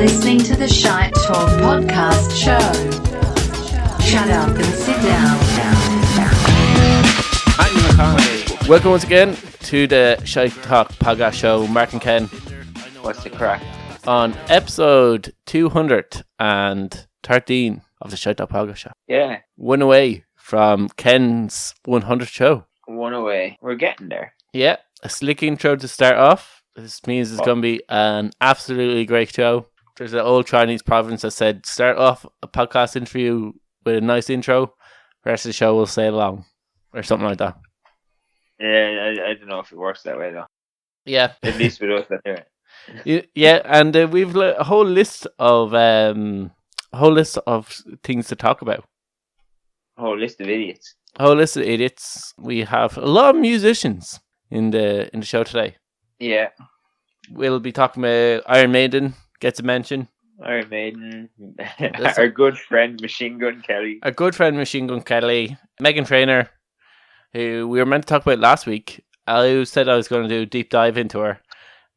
listening to the Shite Talk podcast show. Shut up and sit down. Welcome once again to the Shite Talk podcast show. Mark and Ken. What's the crack? On episode 213 of the Shite Talk podcast show. Yeah. One away from Ken's 100th show. One away. We're getting there. Yeah, a slick intro to start off. This means it's going to be an absolutely great show. There's an old Chinese province that said, start off a podcast interview with a nice intro. The rest of the show will sail along. Or something like that. Yeah, I don't know if it works that way though. Yeah. At least with us, that do it. Yeah, and we've a whole list of things to talk about. A whole list of idiots. A whole list of idiots. We have a lot of musicians in the show today. Yeah. We'll be talking about Iron Maiden, gets a mention. Iron Maiden, our good friend Machine Gun Kelly. Our good friend Machine Gun Kelly. Meghan Trainor, who we were meant to talk about last week. I said I was going to do a deep dive into her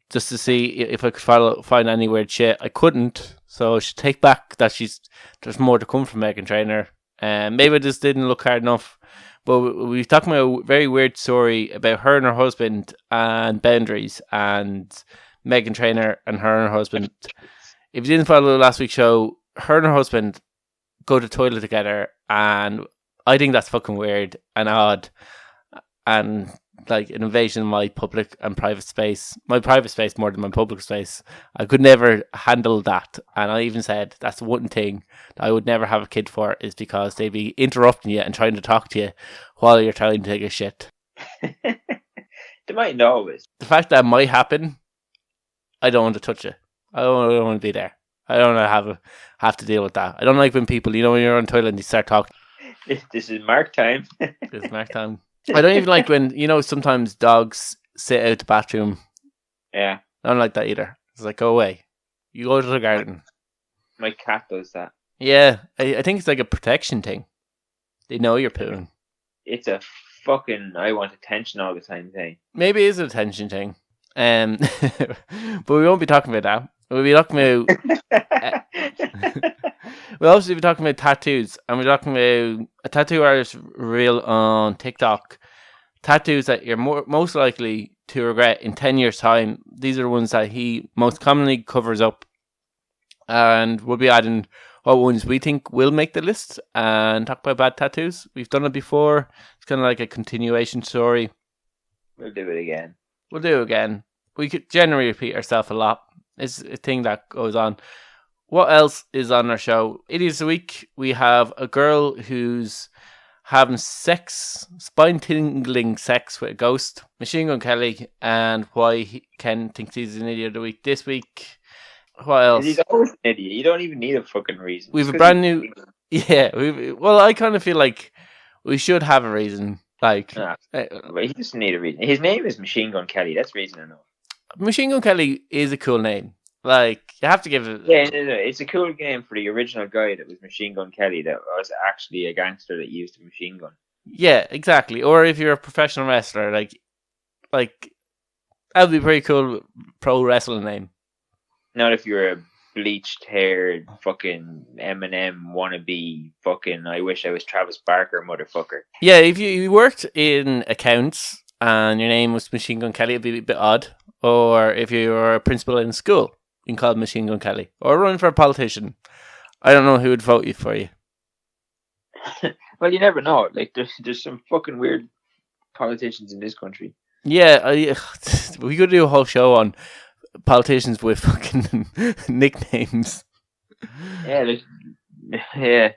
just to see if I could find any weird shit. I couldn't, so I should take back that there's more to come from Meghan Trainor. Maybe I just didn't look hard enough. But we're talking about a very weird story about her and her husband and boundaries and Meghan Trainor and her husband. If you didn't follow last week's show, her and her husband go to the toilet together, and I think that's fucking weird and odd and like an invasion of my public and private space. My private space more than my public space. I could never handle that. And I even said that's one thing that I would never have a kid for, is because they'd be interrupting you and trying to talk to you while you're trying to take a shit. They might know it. The fact that might happen, I don't want to touch it. I don't want to be there. I don't want to have to deal with that. I don't like when people, when you're on the toilet and you start talking. This is Mark time. This is Mark time. I don't even like when, sometimes dogs sit out the bathroom. Yeah. I don't like that either. It's like, go away. You go to the garden. My cat does that. Yeah. I think it's like a protection thing. They know you're pooing. It's a fucking I want attention all the time thing. Maybe it is an attention thing. But we won't be talking about that. We'll be talking about... we'll obviously be talking about tattoos. And we're talking about a tattoo artist reel on TikTok. Tattoos that you're most likely to regret in 10 years' time. These are the ones that he most commonly covers up. And we'll be adding what ones we think will make the list and talk about bad tattoos. We've done it before. It's kind of like a continuation story. We'll do it again. We'll do it again. We could generally repeat ourselves a lot. It's a thing that goes on. What else is on our show? Idiots of the Week. We have a girl who's having spine-tingling sex with a ghost. Machine Gun Kelly, and why Ken thinks he's an idiot of the week this week. What else? He's always an idiot. You don't even need a fucking reason. We have a brand new... Yeah. Well, I kind of feel like we should have a reason. Like, he doesn't need a reason. His name is Machine Gun Kelly. That's reason enough. Machine Gun Kelly is a cool name. Like, you have to give it... Yeah, no. It's a cool name for the original guy that was Machine Gun Kelly, that was actually a gangster that used a machine gun. Yeah, exactly. Or if you're a professional wrestler, like that would be a pretty cool pro wrestling name. Not if you're a bleached-haired fucking Eminem wannabe fucking I wish I was Travis Barker motherfucker. Yeah, if you worked in accounts and your name was Machine Gun Kelly, it'd be a bit odd. Or if you were a principal in school, you can call it Machine Gun Kelly. Or run for a politician. I don't know who would vote you for you. Well, you never know. Like, there's some fucking weird politicians in this country. Yeah, we could do a whole show on politicians with fucking nicknames. Yeah, yeah.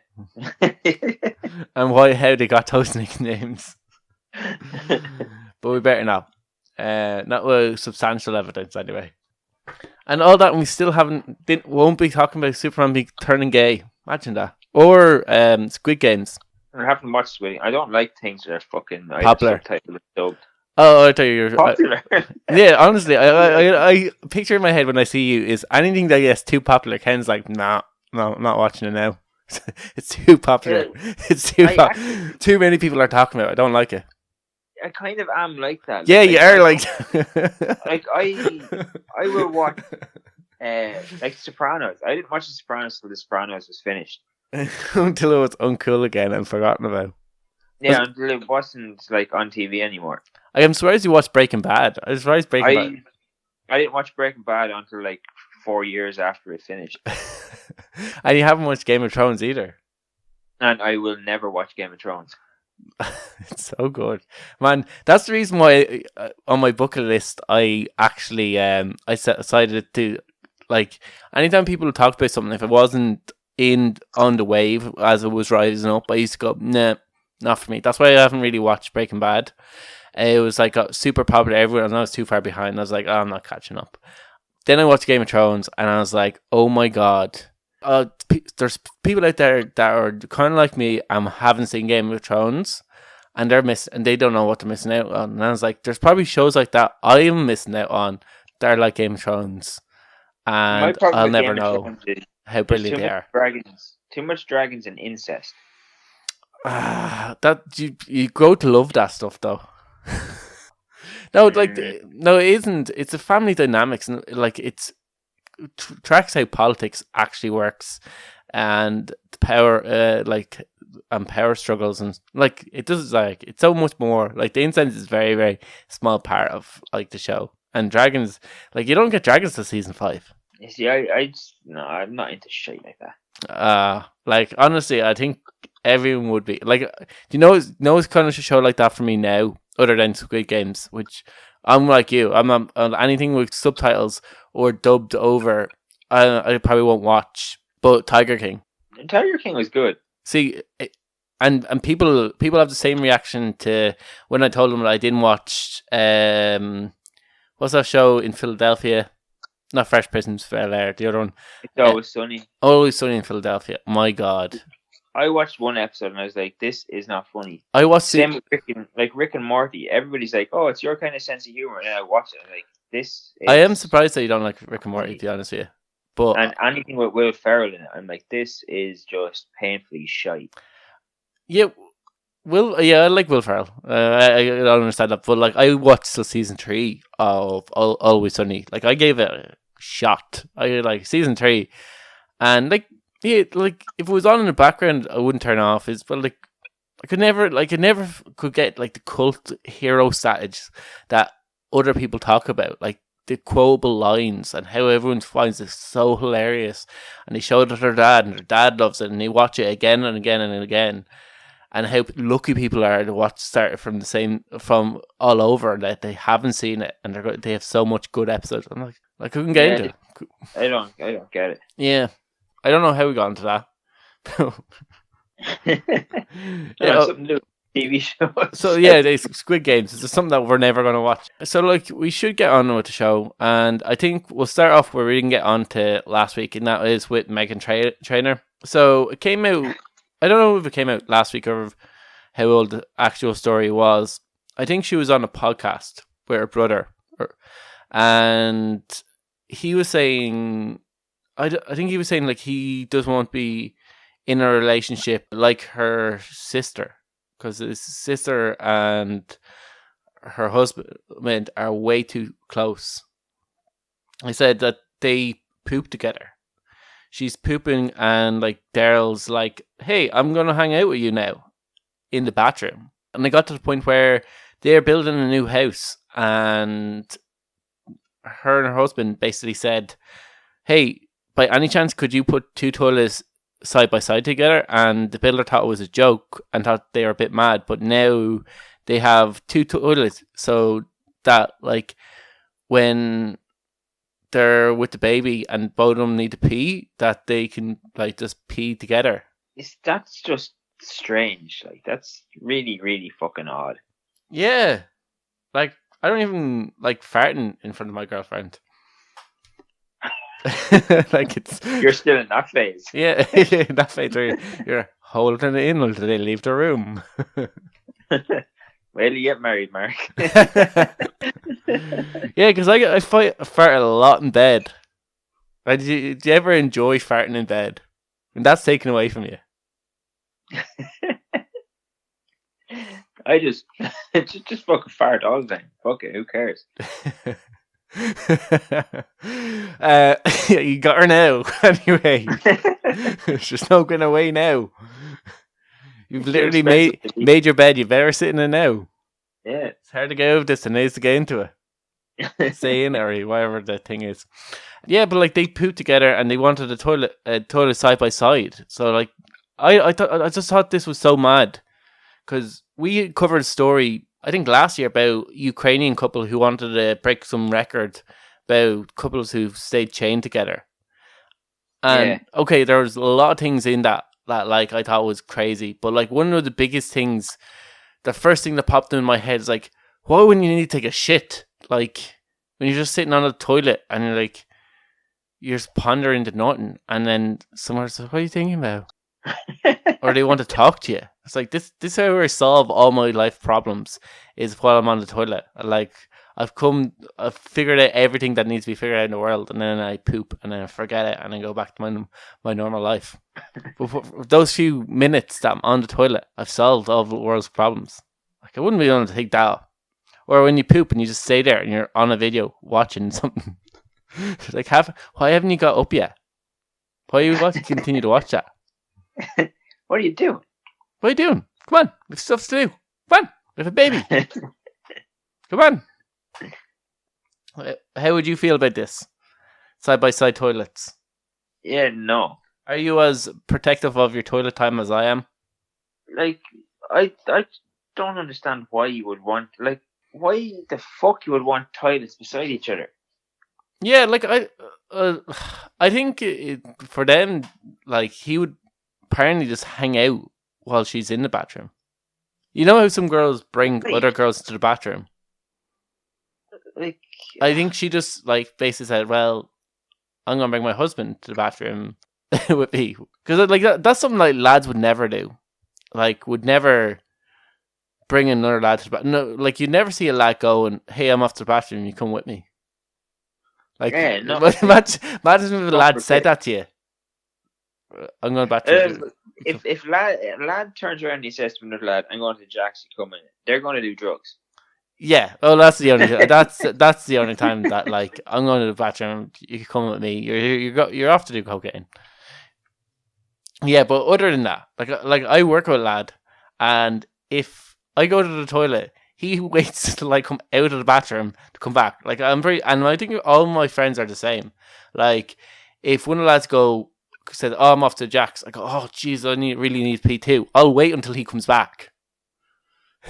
And how they got those nicknames. But we better not. Not with substantial evidence anyway. And all that, and we still won't be talking about Superman turning gay. Imagine that. Or Squid Games. I haven't watched Squid Games. I don't like things that are fucking popular. Dubbed. Oh, I thought you were popular. Yeah, honestly, I picture in my head when I see you is anything that gets too popular. Ken's like, no, I'm not watching it now. It's too popular. Yeah, it's too many people are talking about it. I don't like it. I kind of am like that. Yeah, like, you are like. like I will watch Like Sopranos. I didn't watch The Sopranos till The Sopranos was finished. Until it was uncool again and forgotten about. Yeah, until it wasn't like on TV anymore. I'm surprised you watched Breaking Bad. I was surprised Breaking Bad. I didn't watch Breaking Bad until like 4 years after it finished. And you haven't watched Game of Thrones either. And I will never watch Game of Thrones. It's so good, man. That's the reason why on my bucket list I actually decided to, like, anytime people talk about something, if it wasn't on the wave as it was rising up, I used to go, nah, not for me. That's why I haven't really watched Breaking Bad. It was like super popular everywhere, and I was too far behind. I was like, oh, I'm not catching up. Then I watched Game of Thrones, and I was like, oh my god. There's people out there that are kind of like me and haven't seen Game of Thrones, and they don't know what they're missing out on. And I was like, there's probably shows like that I'm missing out on that are like Game of Thrones, and I'll never know how brilliant they are. Too much dragons and incest. That you grow to love that stuff though. No, no, it isn't. It's a family dynamics, and like it's. Tracks how politics actually works and the power and power struggles, and like it does, like it's so much more. Like the incense is very, very small part of like the show, and dragons, like you don't get dragons till season 5. You see, I'm not into shit like that. Like honestly, I think everyone would be like, do you know it's kind of a show like that for me now, other than Squid Games, which I'm like you. I'm not anything with subtitles or dubbed over. I probably won't watch. But Tiger King was good. See, and people have the same reaction to when I told them that I didn't watch. What's that show in Philadelphia? Not Fresh Prince of Bel-Air. The other one. It's Always Sunny. Always Sunny in Philadelphia. My God. I watched one episode and I was like, "This is not funny." I watched same with Rick and Morty. Everybody's like, "Oh, it's your kind of sense of humor," and I watch it. And I'm like, this. I am surprised that you don't like Rick and Morty, to be honest with you. But and anything with Will Ferrell in it, I'm like, this is just painfully shite. Yeah, I like Will Ferrell. I don't understand that, but like I watched till season 3 of Always Sunny. Like I gave it a shot. I like season 3, and like. Yeah, like if it was on in the background, I wouldn't turn off. But like, I could never get like the cult hero status that other people talk about, like the quotable lines and how everyone finds it so hilarious. And they show it to their dad, and their dad loves it, and they watch it again and again and again. And how lucky people are to watch start from all over that they haven't seen it, and they have so much good episodes. I'm like I couldn't get into it. I don't get it. Yeah. I don't know how we got into that. Something to do with TV shows. So yeah, Squid Games is something that we're never going to watch. So like we should get on with the show, and I think we'll start off where we didn't get on to last week, and that is with Meghan Trainor. So it came out. I don't know if it came out last week or how old the actual story was. I think she was on a podcast with her brother, and he was saying. I think he was saying like he doesn't want to be in a relationship like her sister, because his sister and her husband are way too close. I said that they poop together. She's pooping and like Daryl's like, "Hey, I'm going to hang out with you now in the bathroom." And they got to the point where they're building a new house, and her and her husband basically said, "Hey, by any chance, could you put 2 toilets side by side together?" And the builder thought it was a joke and thought they were a bit mad. But now they have 2 toilets, so that like when they're with the baby and both of them need to pee, that they can like just pee together. That's just strange. Like that's really, really fucking odd. Yeah, like I don't even like farting in front of my girlfriend. Like you're still in that phase. Yeah, that phase where you're holding it in until they leave the room. Wait till you get married, Mark. Yeah, because I fart a lot in bed. Like, do you ever enjoy farting in bed? And that's taken away from you. I just fucking fart all the time. Fuck it, who cares? You got her now. Anyway, there's just no getting away now. You've literally made your bed. You better sit in it now. Yeah. It's hard to get out of this and needs to get into it. Stay in or whatever the thing is. Yeah, but like they pooped together and they wanted a toilet side by side. So like I just thought this was so mad because we covered a story I think last year about Ukrainian couple who wanted to break some record about couples who stayed chained together. And okay, there was a lot of things in that like I thought was crazy, but like one of the biggest things, the first thing that popped in my head is like, why wouldn't you need to take a shit? Like when you're just sitting on the toilet and you're like, you're just pondering to nothing, and then someone says, "What are you thinking about?" Or they want to talk to you. It's like this is how I solve all my life problems is while I'm on the toilet. Like I've figured out everything that needs to be figured out in the world, and then I poop, and then I forget it, and then go back to my normal life. But for those few minutes that I'm on the toilet, I've solved all the world's problems. Like I wouldn't be able to take that off. Or when you poop and you just stay there and you're on a video watching something. Like, why haven't you got up yet? Why are you watching? Continue to watch that? What are you doing? What are you doing? Come on, there's stuff to do. Come on, we have a baby. Come on. How would you feel about this? Side by side toilets. Yeah, no. Are you as protective of your toilet time as I am? Like, I don't understand why you would want, like, why the fuck you would want toilets beside each other. Yeah, like I think for them, like he would apparently just hang out while she's in the bathroom. You know how some girls bring other girls to the bathroom? Like, I think she just like basically said, "Well, I'm gonna bring my husband to the bathroom with me," because like that's something like lads would never do. Like would never bring another lad to the bathroom. No, like you'd never see a lad go and, "Hey, I'm off to the bathroom. You come with me." Like, yeah, no, imagine if a lad said that to you. I'm going back to if lad turns around and he says to another lad, "I'm going to Jack's, you come in," they're going to do drugs. Yeah. Oh, that's the only that's the only time that like I'm going to the bathroom. You can come with me. You're off to do cocaine. Yeah, but other than that, like I work with a lad, and if I go to the toilet, he waits to like come out of the bathroom to come back. Like and I think all my friends are the same. Like if one of the lads said, "Oh, I'm off to Jack's," I go, "Oh, jeez, I really need pee too." I'll wait until he comes back.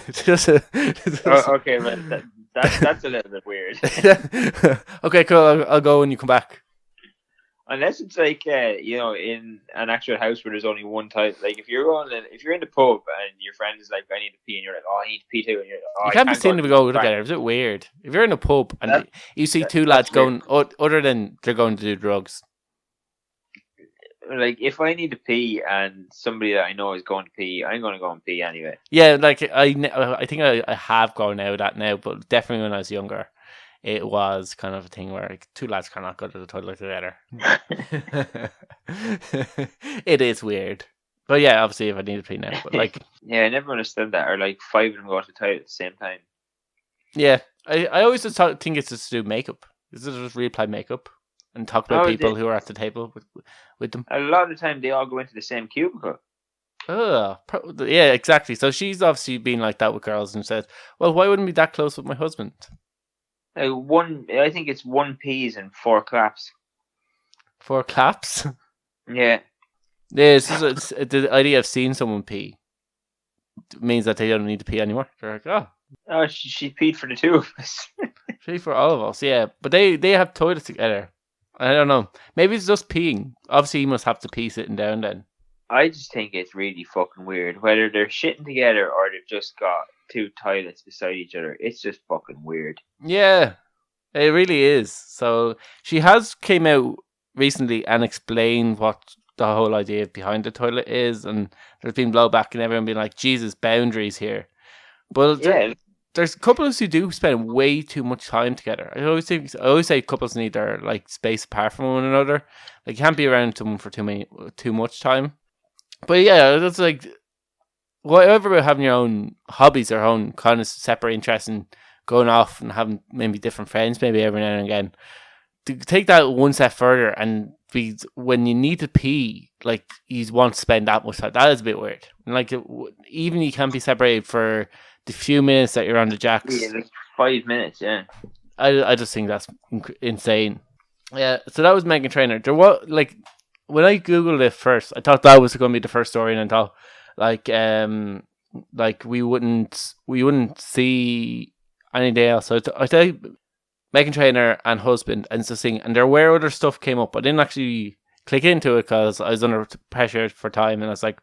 Okay, man, that's a little bit weird. Okay, cool. I'll go when you come back. Unless it's like in an actual house where there's only one toilet. Like if you're in the pub and your friend is like, "I need to pee," and you're like, "Oh, I need to pee too," and you're like, "Oh, you can't be seen to go together. Is it weird? If you're in a pub and you see two lads going, other than they're going to do drugs. Like if I need to pee and somebody that I know is going to pee, I'm going to go and pee anyway. Yeah, like I think I have gone out of that now, but definitely when I was younger, it was kind of a thing where like, two lads cannot go to the toilet together. It is weird, but yeah, obviously if I need to pee now, but like yeah, I never understood that. Or like five of them go to the toilet at the same time. Yeah, I always just think it's just to do makeup. Is it just reapply makeup and talk about people who are at the table with them? A lot of the time, they all go into the same cubicle. Oh, yeah, exactly. So she's obviously been like that with girls and said, "Well, why wouldn't we be that close with my husband?" I think it's 1 peas and 4 claps. 4 claps? Yeah. Yeah, it's the idea of seeing someone pee means that they don't need to pee anymore. They're like, oh, she peed for the two of us. Pee for all of us, yeah. But they have toilets together. I don't know. Maybe it's just peeing. Obviously, he must have to pee sitting down then. I just think it's really fucking weird. Whether they're shitting together or they've just got 2 toilets beside each other, it's just fucking weird. Yeah, it really is. So she has came out recently and explained what the whole idea behind the toilet is, and there's been blowback and everyone being like, "Jesus, boundaries here." But yeah, there's couples who do spend way too much time together. I always say couples need their like space apart from one another. Like you can't be around someone for too much time. But yeah, that's like whatever about having your own hobbies or own kind of separate interests and going off and having maybe different friends maybe every now and again. to take that one step further and when you need to pee, like, you want to spend that much time. That is a bit weird. Like, even you can't be separated for the few minutes that you're on the jacks. Yeah, like 5 minutes, yeah. I just think that's insane. Yeah, so that was Meghan Trainor. There was, like, when I googled it first, I thought that was going to be the first story, and I thought, like we wouldn't see anything else. So I thought Meghan Trainor and husband and this thing, and there were other stuff came up. I didn't actually click into it because I was under pressure for time, and I was like,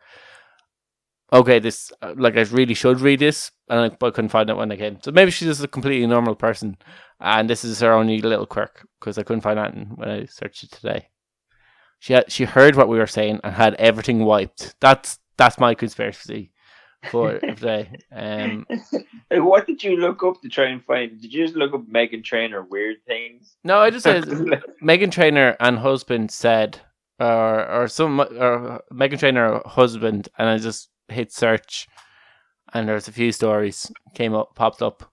okay, this, like, I really should read this, and I couldn't find it when I came. So maybe she's just a completely normal person, and this is her only little quirk, because I couldn't find anything when I searched it today. She heard what we were saying and had everything wiped. That's my conspiracy for today. What did you look up to try and find? Did you just look up Meghan Trainor weird things? No, I just said Meghan Trainor and husband said, or Meghan Trainor husband, and I just hit search, and there's a few stories popped up.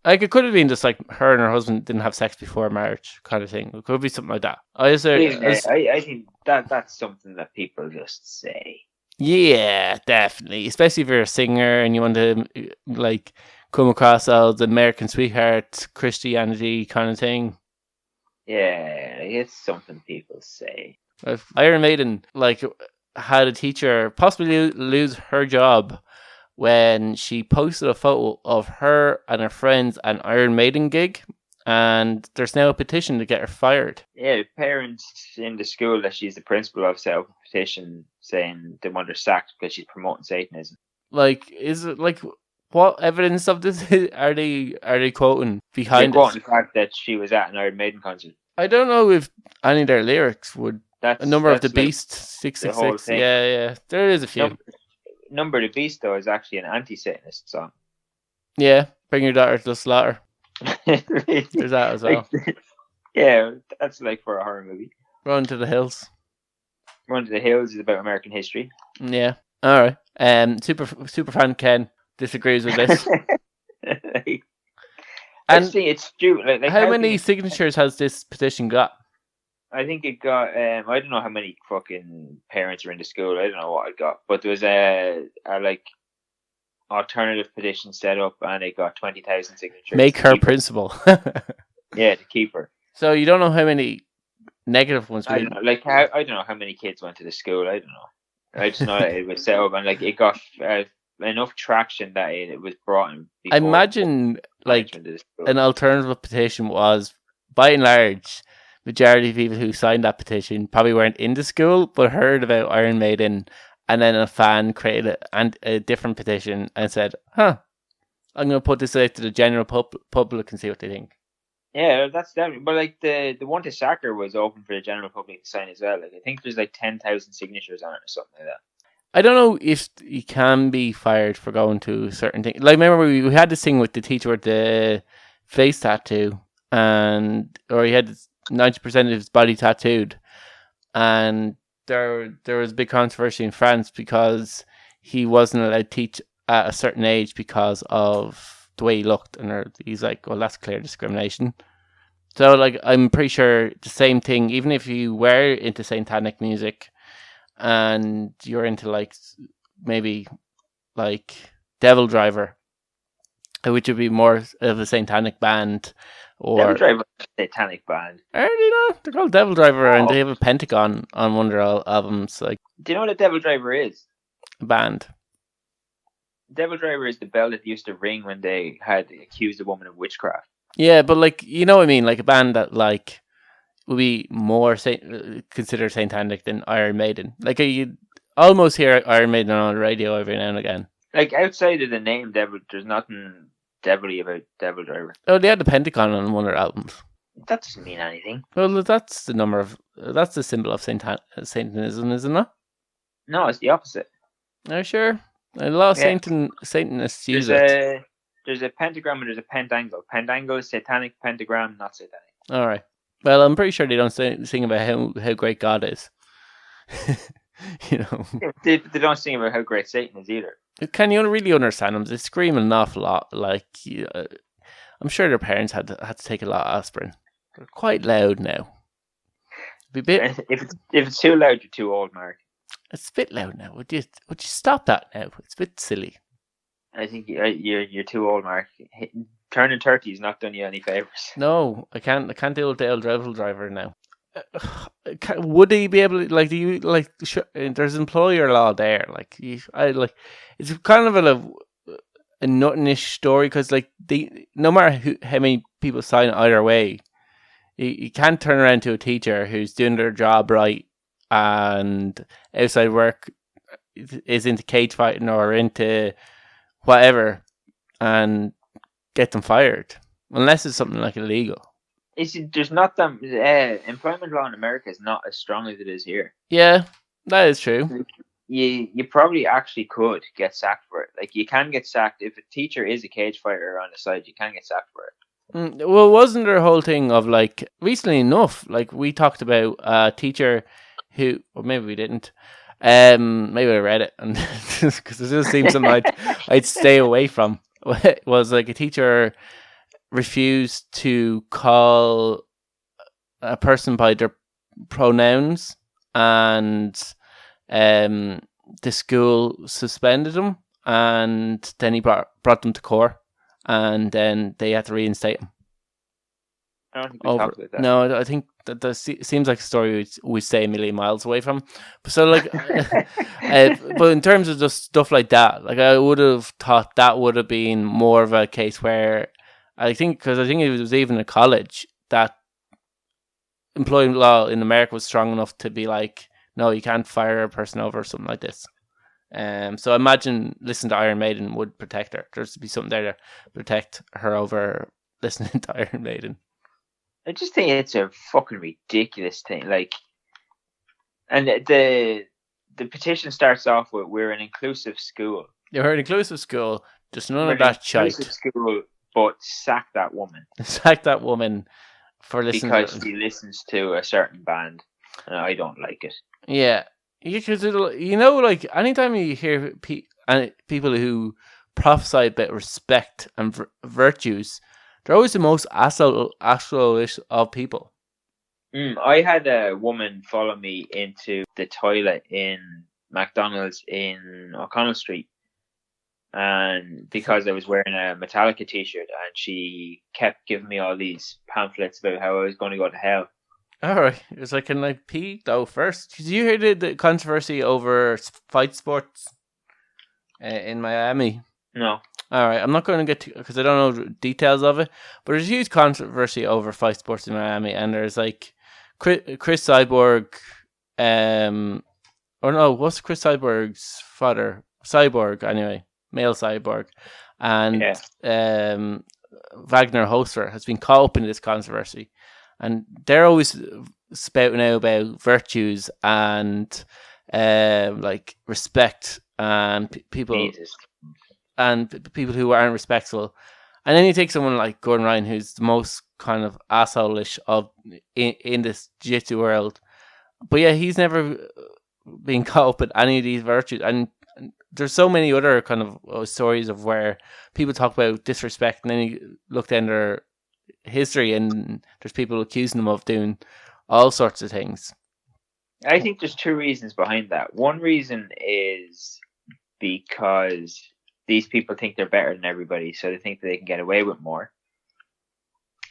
Like, it could have been just like her and her husband didn't have sex before marriage, kind of thing. It could be something like that. I think that's something that people just say. Yeah, definitely. Especially if you're a singer and you want to, like, come across as the American sweetheart, Christianity kind of thing. Yeah, it's something people say. If Iron Maiden, like, had a teacher possibly lose her job when she posted a photo of her and her friends at an Iron Maiden gig, and there's now a petition to get her fired. Yeah, parents in the school that she's the principal of set up a petition saying they want her sacked because she's promoting Satanism. Like, is it, like, what evidence of this are they quoting behind They're it? quoting the fact that she was at an Iron Maiden concert. I don't know if any of their lyrics would. A number of the Beast, 666. Yeah. There is a few. Number of the Beast, though, is actually an anti-Satanist song. Yeah, bring your daughter to the slaughter. There's that as well. Yeah, that's like for a horror movie. Run to the Hills. Run to the Hills is about American history. Yeah. All right. Super fan Ken disagrees with this. And it's stupid. Like, how many signatures has this petition got? I think it got. I don't know how many fucking parents are in the school. I don't know what it got, but there was a like alternative petition set up, and it got 20,000 signatures. Make her principal. Yeah, to keep her. So you don't know how many negative ones. I don't know. Like, I don't know how many kids went to the school. I don't know. I just know that it was set up, and like it got enough traction that it was brought in. I imagine like an alternative petition was, by and large, majority of people who signed that petition probably weren't in the school but heard about Iron Maiden, and then a fan created a different petition and said, I'm going to put this out to the general public and see what they think. Yeah, that's definitely. But like the one to sack her was open for the general public to sign as well. Like, I think there's like 10,000 signatures on it or something like that. I don't know if you can be fired for going to certain things. Like, remember we had this thing with the teacher with the face tattoo, or he had 90% of his body tattooed, and there was a big controversy in France because he wasn't allowed to teach at a certain age because of the way he looked, and he's like, well, that's clear discrimination. So, like, I'm pretty sure the same thing, even if you were into satanic music and you're into, like, maybe like Devil Driver, which would be more of a satanic band. Or Devil Driver is a satanic band. Are they not? They're called Devil Driver, and they have a pentagon on one of their albums. Like, do you know what a Devil Driver is? A band. Devil Driver is the bell that they used to ring when they had accused a woman of witchcraft. Yeah, but like, you know what I mean? Like a band that like would be more considered satanic than Iron Maiden. Like, you almost hear Iron Maiden on the radio every now and again. Like, outside of the name Devil, there's nothing devilly about Devil Driver. Oh, they had the pentagon on one of their albums. That doesn't mean anything. Well, that's the symbol of Satanism, isn't it? No, it's the opposite. Oh, sure. A lot of Satanists use it. There's a pentagram and there's a pentangle. Pentangle is satanic, pentagram not satanic. All right. Well, I'm pretty sure they don't sing about how great God is. You know, they don't sing about how great Satan is either. Can you really understand them? They scream an awful lot. Like, I'm sure their parents had to take a lot of aspirin. They're quite loud now. Be a bit. If it's too loud, you're too old, Mark. It's a bit loud now. Would you stop that now? It's a bit silly. I think you're too old, Mark. Turning 30 has not done you any favors. No, I can't deal with the old travel driver now. Would he be able to, like, do you, like, there's employer law there, like, it's kind of a nuttish story, because, like, no matter how many people sign either way, you can't turn around to a teacher who's doing their job right and outside work is into cage fighting or into whatever and get them fired, unless it's something like illegal. There's not that employment law in America is not as strong as it is here. Yeah, that is true. You probably actually could get sacked for it. Like, you can get sacked if a teacher is a cage fighter on the side. You can get sacked for it. Well, wasn't there a whole thing of, like, recently enough, like, we talked about a teacher who, or maybe we didn't. Maybe I read it, and because it just seems something I'd stay away from. It was like a teacher refused to call a person by their pronouns, and the school suspended them, and then he brought them to court, and then they had to reinstate him. I don't think we talked about that. No, I think that seems like a story we stay a million miles away from. But so, like, but in terms of just stuff like that, like, I would have thought that would have been more of a case where, because I think it was even a college, that employment law in America was strong enough to be like, no, you can't fire a person over something like this. So I imagine listening to Iron Maiden would protect her. There's to be something there to protect her over listening to Iron Maiden. I just think it's a fucking ridiculous thing. Like, and the petition starts off with, "We're an inclusive school." You're an inclusive school, just none of that shite. Inclusive school, but sack that woman. Sack that woman for listening because she listens to a certain band, and I don't like it. Yeah, because like, anytime you hear people who prophesy about respect and virtues, they're always the most asshole-ish of people. I had a woman follow me into the toilet in McDonald's in O'Connell Street, and because I was wearing a Metallica t-shirt, and she kept giving me all these pamphlets about how I was going to go to hell. Alright, it was like, can I pee though first? Did you hear the controversy over fight sports in Miami? No. Alright, I'm not going to get to, because I don't know the details of it, but there's a huge controversy over fight sports in Miami, and there's like Chris Cyborg, or no, what's Chris Cyborg's father? Cyborg, anyway, male Cyborg, and Wagner Hoster has been caught up in this controversy, and they're always spouting out about virtues and like respect and people. Jesus. And people who aren't respectful, and then you take someone like Gordon Ryan, who's the most kind of asshole-ish of in this jiu-jitsu world. But yeah, he's never been caught up with any of these virtues, and there's so many other kind of stories of where people talk about disrespect, and then you look down their history, and there's people accusing them of doing all sorts of things. I think there's two reasons behind that. One reason is because these people think they're better than everybody, so they think that they can get away with more.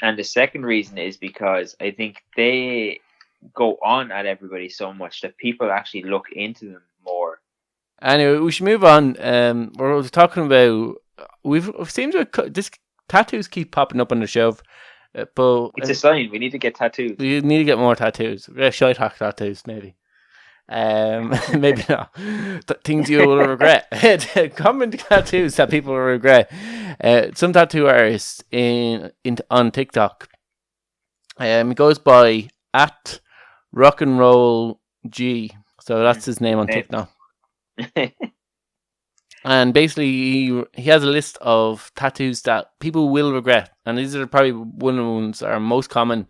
And the second reason is because I think they go on at everybody so much that people actually look into them more. Anyway, we should move on. We're talking about, we've seemed to, this tattoos keep popping up on the show, but it's a sign. We need to get tattoos. We need to get more tattoos. Shite Talk tattoos, maybe. Maybe not. Things you will regret. Common tattoos that people will regret. Some tattoo artists on TikTok. It goes by at Rock and Roll G. So that's his name on TikTok. And basically, he has a list of tattoos that people will regret, and these are probably one of the ones that are most common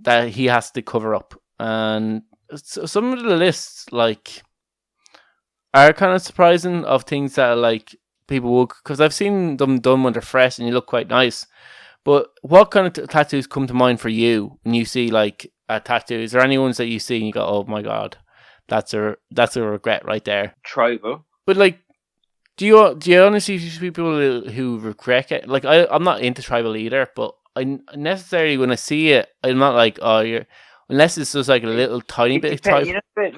that he has to cover up. And so some of the lists, like, are kind of surprising, of things that, like, people will, because I've seen them done when they're fresh and you look quite nice. But what kind of tattoos come to mind for you when you see, like, a tattoo? Is there any ones that you see and you go, oh my god, that's a regret right there? Tribal. But like, do you honestly see people who regret it? Like, I'm not into tribal either, but I necessarily, when I see it, I'm not like, oh, you're, unless it's just like a little tiny bit of tribal. You know, but,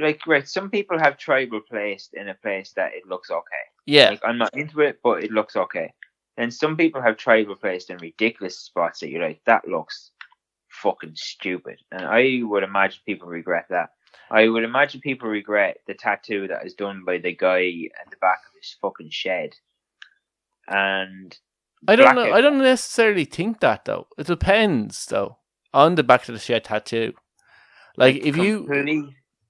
like, right, some people have tribal placed in a place that it looks okay. Yeah. Like, I'm not into it, but it looks okay. And some people have tribal placed in ridiculous spots that you're like, that looks fucking stupid. And I would imagine people regret that. I would imagine people regret the tattoo that is done by the guy at the back of his fucking shed. And I don't know. I don't necessarily think that, though. It depends, though, on the back of the shed tattoo. Like, if you complete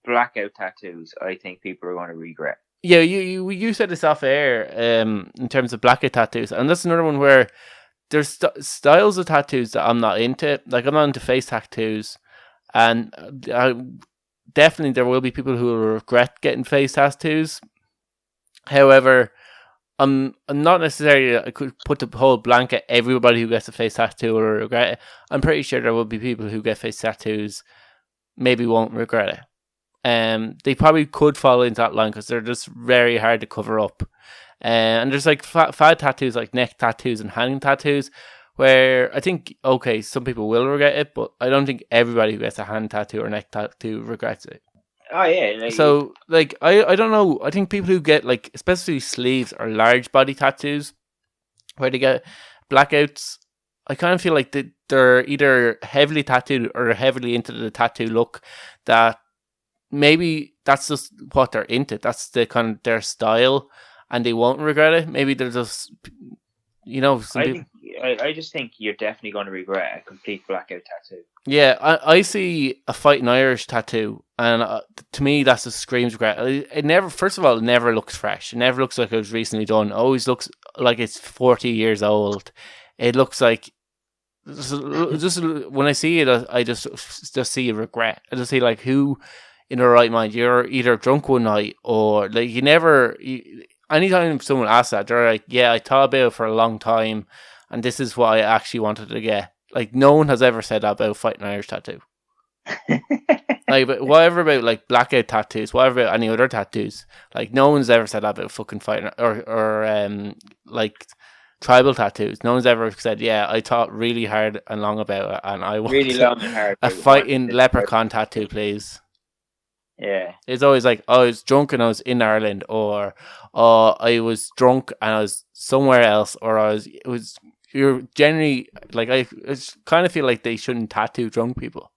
blackout tattoos, I think people are going to regret. Yeah, you said this off air. In terms of blackout tattoos, and that's another one where there's styles of tattoos that I'm not into. Like, I'm not into face tattoos, and definitely there will be people who will regret getting face tattoos. However, I'm not necessarily, I could put the whole blanket everybody who gets a face tattoo will regret it. I'm pretty sure there will be people who get face tattoos maybe won't regret it. They probably could fall into that line because they're just very hard to cover up. And there's like fad tattoos, like neck tattoos and hand tattoos, where I think, okay, some people will regret it, but I don't think everybody who gets a hand tattoo or neck tattoo regrets it. Oh yeah. Like, so like I don't know. I think people who get like especially sleeves or large body tattoos, where they get blackouts, I kind of feel like they're either heavily tattooed or heavily into the tattoo look, that maybe that's just what they're into. That's the kind of their style, and they won't regret it. Maybe they're just, I just think you're definitely going to regret a complete blackout tattoo. Yeah, I see a Fighting Irish tattoo, and to me, that's a screams regret. It never, first of all, it never looks fresh. It never looks like it was recently done. It always looks like it's 40 years old. It looks like, just when I see it, I just see a regret. I just see like, who in their right mind, you're either drunk one night or like anytime someone asks that, they're like, yeah, I thought about it for a long time and this is what I actually wanted to get. Like, no one has ever said that about Fighting Irish tattoo. Like, but whatever about like blackout tattoos, whatever about any other tattoos, like no one's ever said that about fucking fighting or like tribal tattoos. No one's ever said, yeah, I thought really hard and long about it and I want really long and hard a fighting leprechaun tattoo, please. Yeah. It's always like, oh, I was drunk and I was in Ireland, or I was drunk and I was somewhere else, or you're generally like, I kind of feel like they shouldn't tattoo drunk people.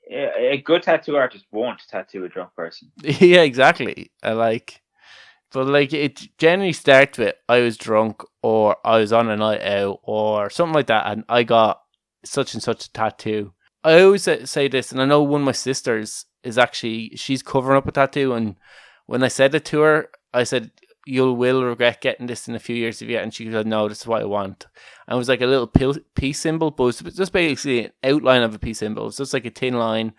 Yeah, a good tattoo artist won't tattoo a drunk person. Yeah, exactly. But like, it generally starts with, I was drunk, or I was on a night out, or something like that, and I got such and such a tattoo. I always say this, and I know one of my sisters is actually, she's covering up a tattoo, and when I said it to her, I said, you will regret getting this in a few years if you get, and she said, no, this is what I want. And it was like a little peace symbol, but it was just basically an outline of a peace symbol. It was just like a thin line,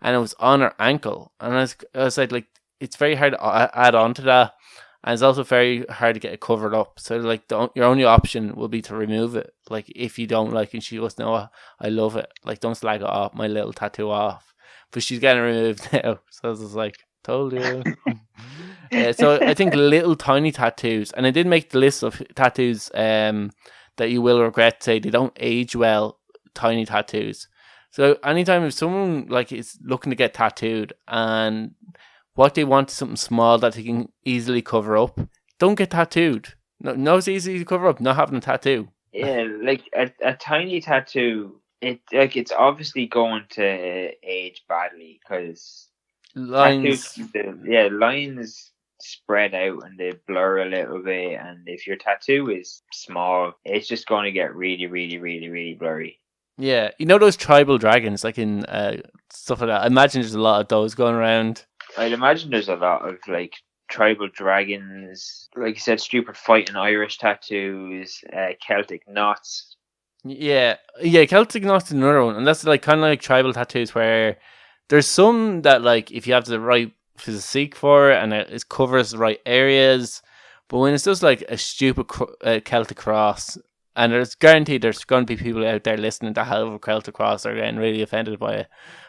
and it was on her ankle. And I was like, it's very hard to add on to that, and it's also very hard to get it covered up. So like, your only option will be to remove it. Like, if you don't like it, and she goes, no, I love it. Like, don't slag it off, my little tattoo off. But she's getting removed now. So I was just like, told you. So I think little tiny tattoos, and I did make the list of tattoos that you will regret, say they don't age well, tiny tattoos. So anytime if someone like is looking to get tattooed and what they want is something small that they can easily cover up, don't get tattooed. No, it's easy to cover up not having a tattoo. Yeah, like a tiny tattoo, it's obviously going to age badly because lines spread out and they blur a little bit, and if your tattoo is small, it's just going to get really, really, really, really blurry. Yeah, you know those tribal dragons, like in stuff like that. I imagine there's a lot of those going around. I'd imagine there's a lot of like tribal dragons, like you said, stupid Fighting Irish tattoos, Celtic knots. Yeah, Celtic knots is another one, and that's like kind of like tribal tattoos where there's some that like if you have the right physique for it and it covers the right areas, but when it's just like a stupid Celtic cross And there's guaranteed there's going to be people out there listening to Hell of a Celtic Cross are getting really offended by it.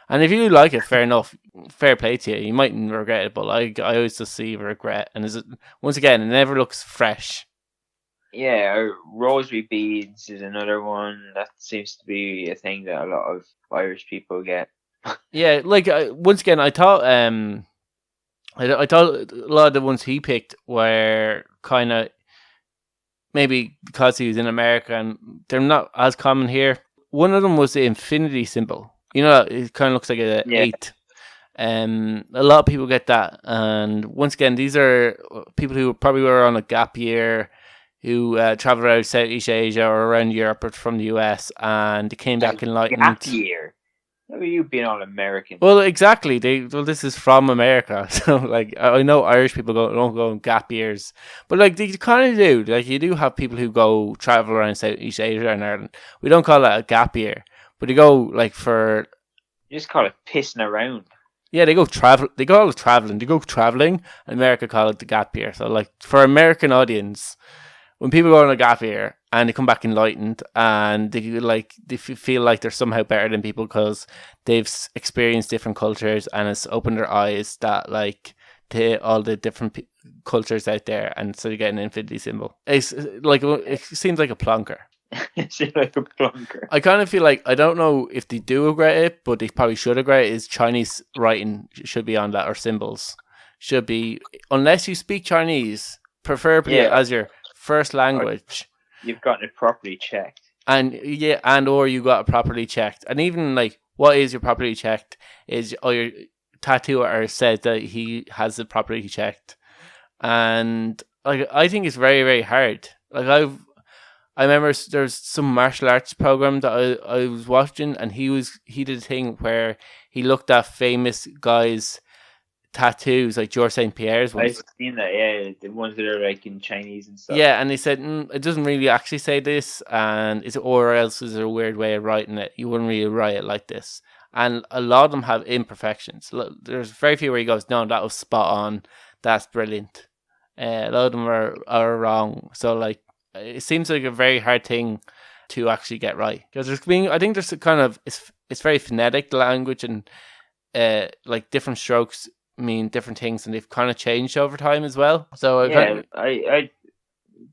And if you like it, fair enough, fair play to you. You mightn't regret it, but I always just see regret. And once again, it never looks fresh. Yeah, rosary beads is another one. That seems to be a thing that a lot of Irish people get. Yeah, like once again, I thought I thought a lot of the ones he picked were kind of maybe because he was in America and they're not as common here. One of them was the infinity symbol. You know, it kind of looks like an 8. A lot of people get that, and once again, these are people who probably were on a gap year, who traveled around Southeast Asia or around Europe or from the US, and they came back enlightened. Gap year? How are you being all American? Well, exactly. This is from America, so like I know Irish people don't go on gap years, but like they kind of do. Like you do have people who go travel around Southeast Asia and Ireland. We don't call that a gap year, but they go like for. You just call it pissing around. Yeah, they go travel. They call it traveling. They go traveling. America call it the gap year. So like for American audience, when people go on a gap year and they come back enlightened and they feel like they're somehow better than people because they've experienced different cultures and it's opened their eyes that like to all the different cultures out there, and so you get an infinity symbol. It's like it seems like a plonker. It's like a plonker. I kind of feel like I don't know if they do regret it, but they probably should regret it. Is Chinese writing should be on that, or symbols should be, unless you speak Chinese, preferably as your first language. You've gotten it properly checked. And or you got it properly checked. And even like what is your properly checked is your tattoo artist said that he has it properly checked. And like I think it's very, very hard. Like I remember there's some martial arts program that I was watching, and he did a thing where he looked at famous guys' tattoos, like George St. Pierre's ones. I've seen that, yeah, the ones that are like in Chinese and stuff. Yeah, and they said it doesn't really actually say this, and or else is there a weird way of writing it? You wouldn't really write it like this. And a lot of them have imperfections. There's very few where he goes, no, that was spot on, that's brilliant. A lot of them are wrong. So like, it seems like a very hard thing to actually get right, because I think there's a kind of it's very phonetic, the language, and like different strokes mean different things, and they've kind of changed over time as well. So I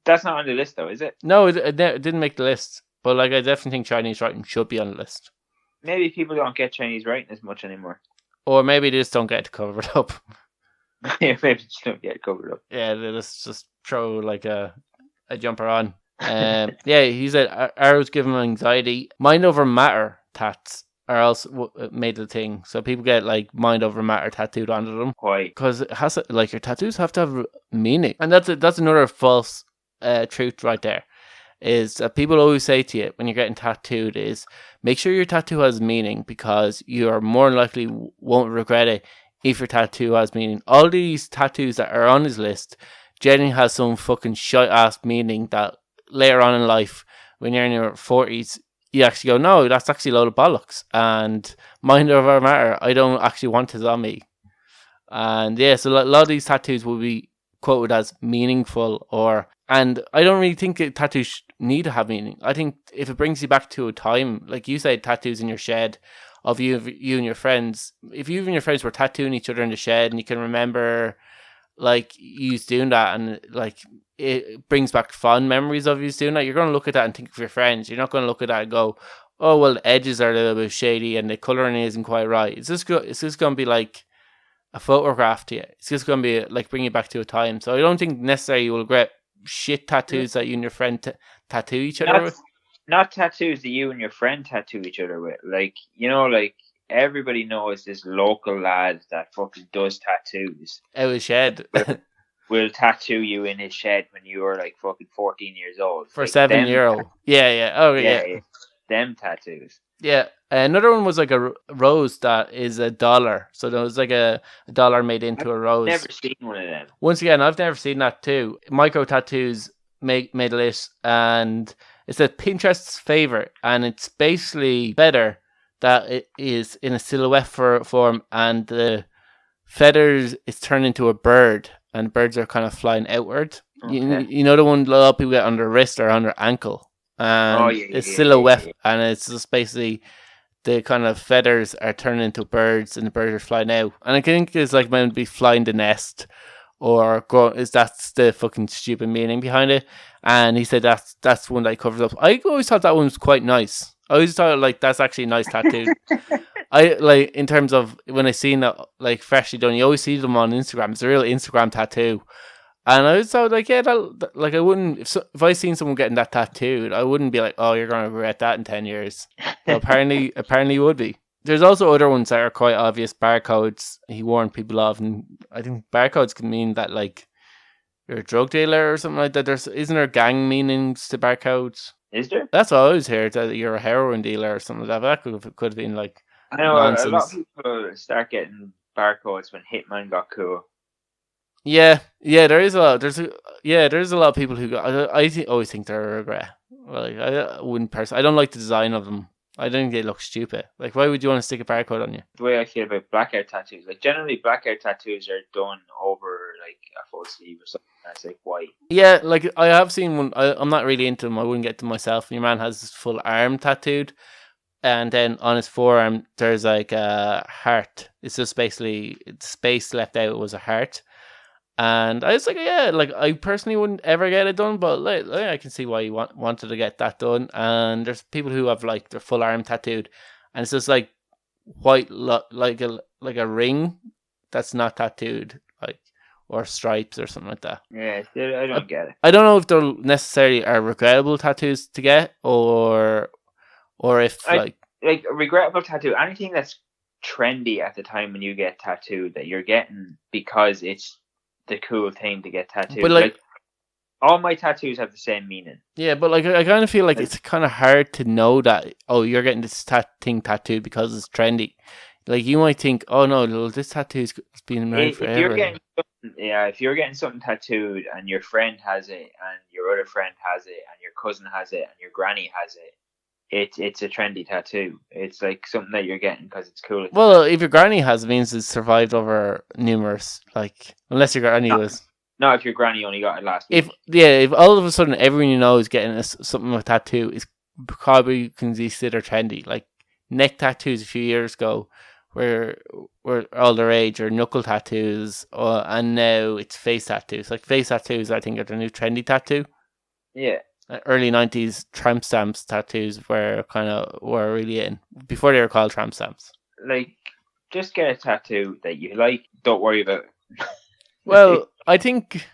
that's not on the list though, is it? No, it didn't make the list, but like I definitely think Chinese writing should be on the list. Maybe people don't get Chinese writing as much anymore, or maybe they just don't get it covered up. Yeah, maybe they just don't get it covered up. Yeah, they just throw like a jumper on. Yeah, he said arrows give him anxiety. Mind over matter tats are also made a thing, so people get like mind over matter tattooed onto them. Why? Because it has like your tattoos have to have meaning, and that's another false truth right there. Is that people always say to you when you're getting tattooed is make sure your tattoo has meaning, because you are more than likely won't regret it if your tattoo has meaning. All these tattoos that are on his list generally has some fucking shite ass meaning that later on in life, when you're in your 40s, you actually go, no, that's actually a load of bollocks. And mind over matter, I don't actually want this on me. And yeah, so a lot of these tattoos will be quoted as meaningful, and I don't really think tattoos need to have meaning. I think if it brings you back to a time, like you said, tattoos in your shed of you and your friends. If you and your friends were tattooing each other in the shed, and you can remember like you doing that, and like it brings back fond memories of you doing that, you're going to look at that and think of your friends. You're not going to look at that and go, oh well, the edges are a little bit shady and the colouring isn't quite right. It's just going to be like a photograph to you. It's just going to be like bring you back to a time. So I don't think necessarily you will regret shit tattoos that you and your friend tattoo each other with. Not tattoos that you and your friend tattoo each other with. Like, you know, like everybody knows this local lad that fucking does tattoos. Out of his shed. Will tattoo you in his shed when you were like fucking 14 years old. For like 7 year old. Yeah. Oh, yeah. Them tattoos. Yeah. Another one was like a rose that is $1. So there was like a dollar made into a rose. I've never seen one of them. Once again, I've never seen that too. Micro tattoos made a list, and it's a Pinterest's favorite, and it's basically better that it is in a silhouette form, and the feathers is turned into a bird, and birds are kind of flying outward. Okay. You know the one a lot of people get on their wrist or on their ankle. and it's silhouette, and it's just basically the kind of feathers are turning into birds, and the birds are flying out. And I think it's like meant to be flying the nest, or that's the fucking stupid meaning behind it. And he said that's one that he covers up. I always thought that one was quite nice. I always thought like that's actually a nice tattoo. I like in terms of when I seen it like freshly done. You always see them on Instagram. It's a real Instagram tattoo. And I was thought like, yeah, like I wouldn't if I seen someone getting that tattooed, I wouldn't be like, oh, you're gonna regret that in 10 years. But apparently you would be. There's also other ones that are quite obvious barcodes. He warned people of, and I think barcodes can mean that like you're a drug dealer or something like that. Isn't there gang meanings to barcodes? Is there? That's what I always heard, that you're a heroin dealer or something like that. That could have been like. I know nonsense. a lot of people start getting barcodes when Hitman got cool. Yeah, there is a lot. There's a lot of people who always think they're a regret. Like I wouldn't personally. I don't like the design of them. I don't think they look stupid. Like, why would you want to stick a barcode on you? The way I feel about blackout tattoos, like generally blackout tattoos are done over like a full sleeve or something. That's like white. Yeah, like I have seen one. I'm not really into them. I wouldn't get them myself. Your man has his full arm tattooed, and then on his forearm there's like a heart. It's just basically space left out was a heart. And I was like, yeah, like I personally wouldn't ever get it done, but like I can see why you wanted to get that done. And there's people who have like their full arm tattooed, and it's just like white, like a ring that's not tattooed, like or stripes or something like that. Yeah, I don't get it. I don't know if they're necessarily are regrettable tattoos to get, or if like regrettable tattoo, anything that's trendy at the time when you get tattooed that you're getting because it's the cool thing to get tattooed. But like all my tattoos have the same meaning. Yeah, but like I kind of feel like it's kind of hard to know that you're getting this thing tattooed because it's trendy. Like you might think, oh no, this tattoo's been around forever. If you're getting something tattooed and your friend has it and your other friend has it and your cousin has it and your granny has it, it's a trendy tattoo. It's like something that you're getting because it's cool. Well, if your granny has, it means it's survived over numerous, like, unless your granny was. No, if your granny only got it last week. If all of a sudden everyone you know is getting something with a tattoo, it's probably considered trendy. Like neck tattoos a few years ago were all their age, or knuckle tattoos, and now it's face tattoos. Like face tattoos, I think, are the new trendy tattoo. Yeah. Early 90s tramp stamps tattoos were really in before they were called tramp stamps. Like, just get a tattoo that you like. Don't worry about it. Well, I think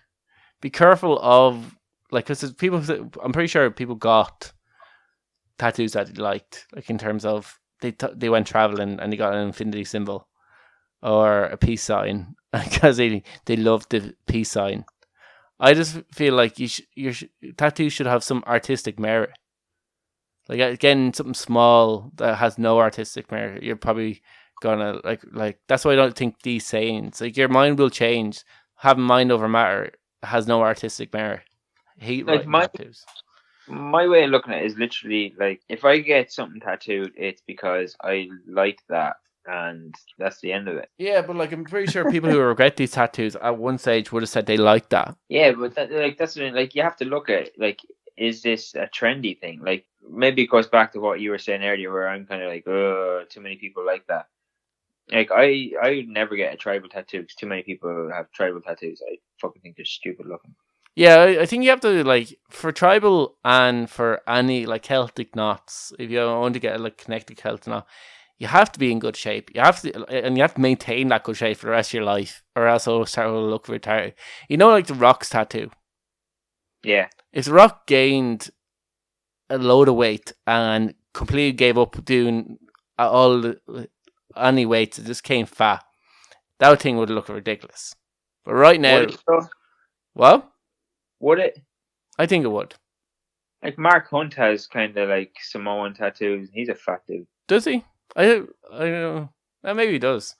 be careful of like, because people. I'm pretty sure people got tattoos that they liked, like in terms of they went traveling and they got an infinity symbol or a peace sign because they loved the peace sign. I just feel like your tattoo should have some artistic merit. Like again, something small that has no artistic merit, you're probably gonna like. That's why I don't think these sayings, like, your mind will change. Having mind over matter has no artistic merit. I hate like tattoos. My way of looking at it is literally like, if I get something tattooed, it's because I like that. And that's the end of it. Yeah, but like I'm pretty sure people who regret these tattoos at one stage would have said they liked that. Yeah, but that's like you have to look at like, is this a trendy thing? Like maybe it goes back to what you were saying earlier, where I'm kind of like, too many people like that. Like I would never get a tribal tattoo because too many people have tribal tattoos. I fucking think they're stupid looking. Yeah, I think you have to, like, for tribal and for any like Celtic knots, if you want to get a like connected Celtic knot, you have to be in good shape. You have to maintain that good shape for the rest of your life, or else it'll start to look retarded. You know, like the Rock's tattoo. Yeah. If the Rock gained a load of weight and completely gave up doing any weights, it just came fat, that thing would look ridiculous. But right now, what? Would it? I think it would. Like Mark Hunt has kind of like Samoan tattoos. He's a fat dude. Does he? I don't know. Maybe he does.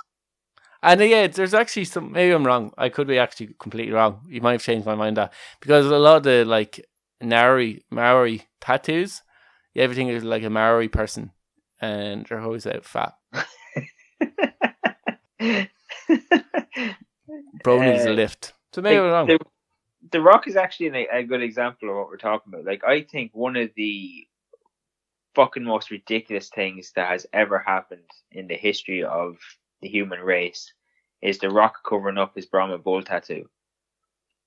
And yeah, there's actually some. Maybe I'm wrong. I could be actually completely wrong. You might have changed my mind that, because a lot of the like Maori tattoos, everything is like a Maori person, and they're always out fat. Bro needs a lift. So maybe I'm wrong. The Rock is actually a good example of what we're talking about. Like, I think one of the fucking most ridiculous things that has ever happened in the history of the human race is The Rock covering up his Brahma bull tattoo.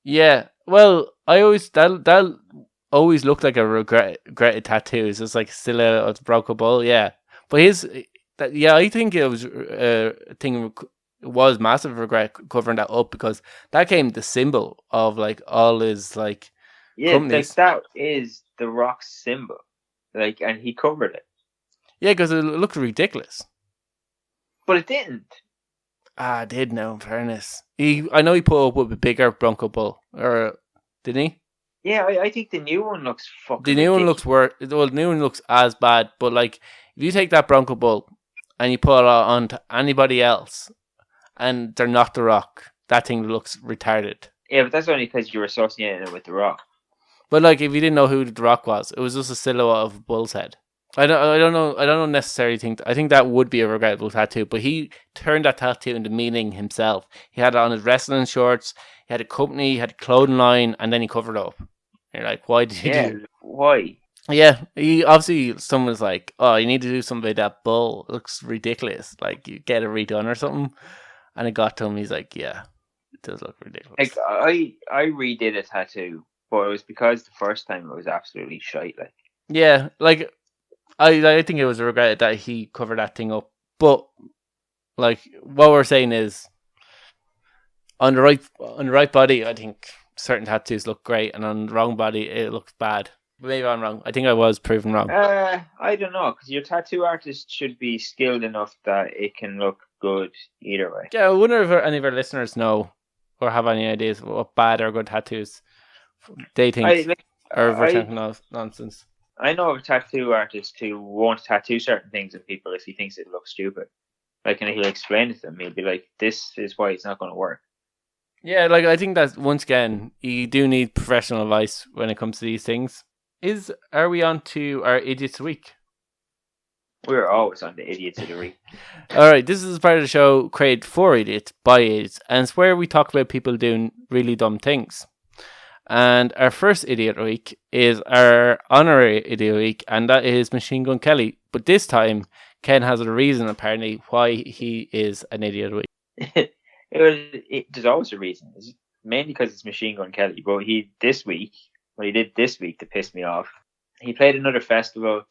Yeah, well, I always that always looked like a regretted tattoo. It's just like still a broken bull. Yeah, but I think it was a thing. It was massive regret covering that up because that became the symbol of like all his like companies. Like that is The Rock's symbol. Like, and he covered it. Yeah, because it looked ridiculous. But it didn't. I did know, in fairness. I know he put up with a bigger Bronco Bull, or didn't he? Yeah, I think the new one looks fucking The new ridiculous. one looks the new one looks as bad, but like if you take that Bronco Bull and you put it on to anybody else, and they're not The Rock, that thing looks retarded. Yeah, but that's only because you're associating it with The Rock. But like, if you didn't know who The Rock was, it was just a silhouette of a bull's head. I don't necessarily think. I think that would be a regrettable tattoo. But he turned that tattoo into meaning himself. He had it on his wrestling shorts. He had a company. He had a clothing line, and then he covered up. And you're like, why did you do it? Why? Yeah, he obviously someone's like, oh, you need to do something with that bull. It looks ridiculous. Like you get it redone or something. And it got to him. He's like, yeah, it does look ridiculous. Like I redid a tattoo, but it was because the first time it was absolutely shite. Like, yeah, like I think it was a regret that he covered that thing up. But like what we're saying is, on the right body, I think certain tattoos look great, and on the wrong body, it looks bad. Maybe I'm wrong. I think I was proven wrong. I don't know, because your tattoo artist should be skilled enough that it can look good either way. Yeah, I wonder if any of our listeners know or have any ideas what bad or good tattoos they think are nonsense. I know of a tattoo artist who won't tattoo certain things on people if he thinks it looks stupid. Like, and he'll explain it to them. He'll be like, "This is why it's not going to work." Yeah, like I think that once again, you do need professional advice when it comes to these things. Are we on to our idiots of the week? We're always on the idiots of the week. All right, this is part of the show created for idiots by idiots, and it's where we talk about people doing really dumb things. And our first idiot of the week is our honorary idiot of the week, and that is Machine Gun Kelly. But this time, Ken has a reason apparently why he is an idiot of the week. There's always a reason. It's mainly because it's Machine Gun Kelly. But he did this week to piss me off. He played another festival,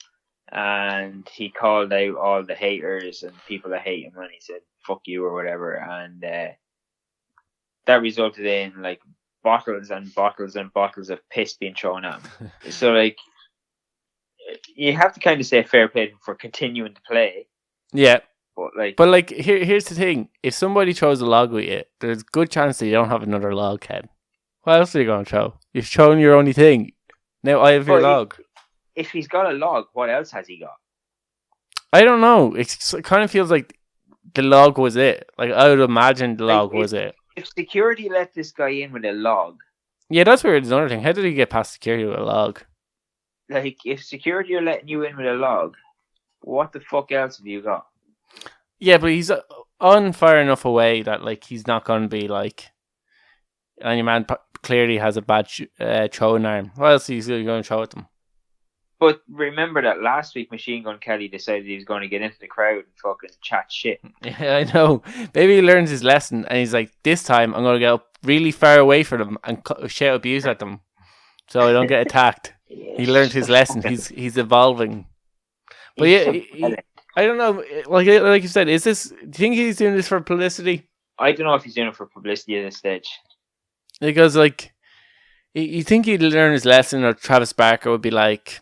and he called out all the haters and people that hate him, and he said "fuck you" or whatever, and that resulted in like bottles and bottles and bottles of piss being thrown at him. So like, you have to kind of say fair play for continuing to play. Yeah. But like here's the thing: if somebody throws a log with you, there's a good chance that you don't have another log head. What else are you going to throw? You've thrown your only thing. Now I have your log. If he's got a log, what else has he got? I don't know. It kind of feels like the log was it. Like I would imagine the log was it. If security let this guy in with a log, yeah, that's weird. Another thing. How did he get past security with a log? Like, if security are letting you in with a log, what the fuck else have you got? Yeah, but he's on far enough away that like he's not going to be like. And your man clearly has a bad throwing arm. What else is he going to throw at them? But remember that last week Machine Gun Kelly decided he was going to get into the crowd and fucking chat shit. Yeah, I know. Maybe he learns his lesson and he's like, this time I'm going to get up really far away from them and shout abuse at them so I don't get attacked. He learned his lesson. He's evolving. But yeah, I don't know. Like you said, do you think he's doing this for publicity? I don't know if he's doing it for publicity at this stage. Because like, you think he'd learn his lesson, or Travis Barker would be like,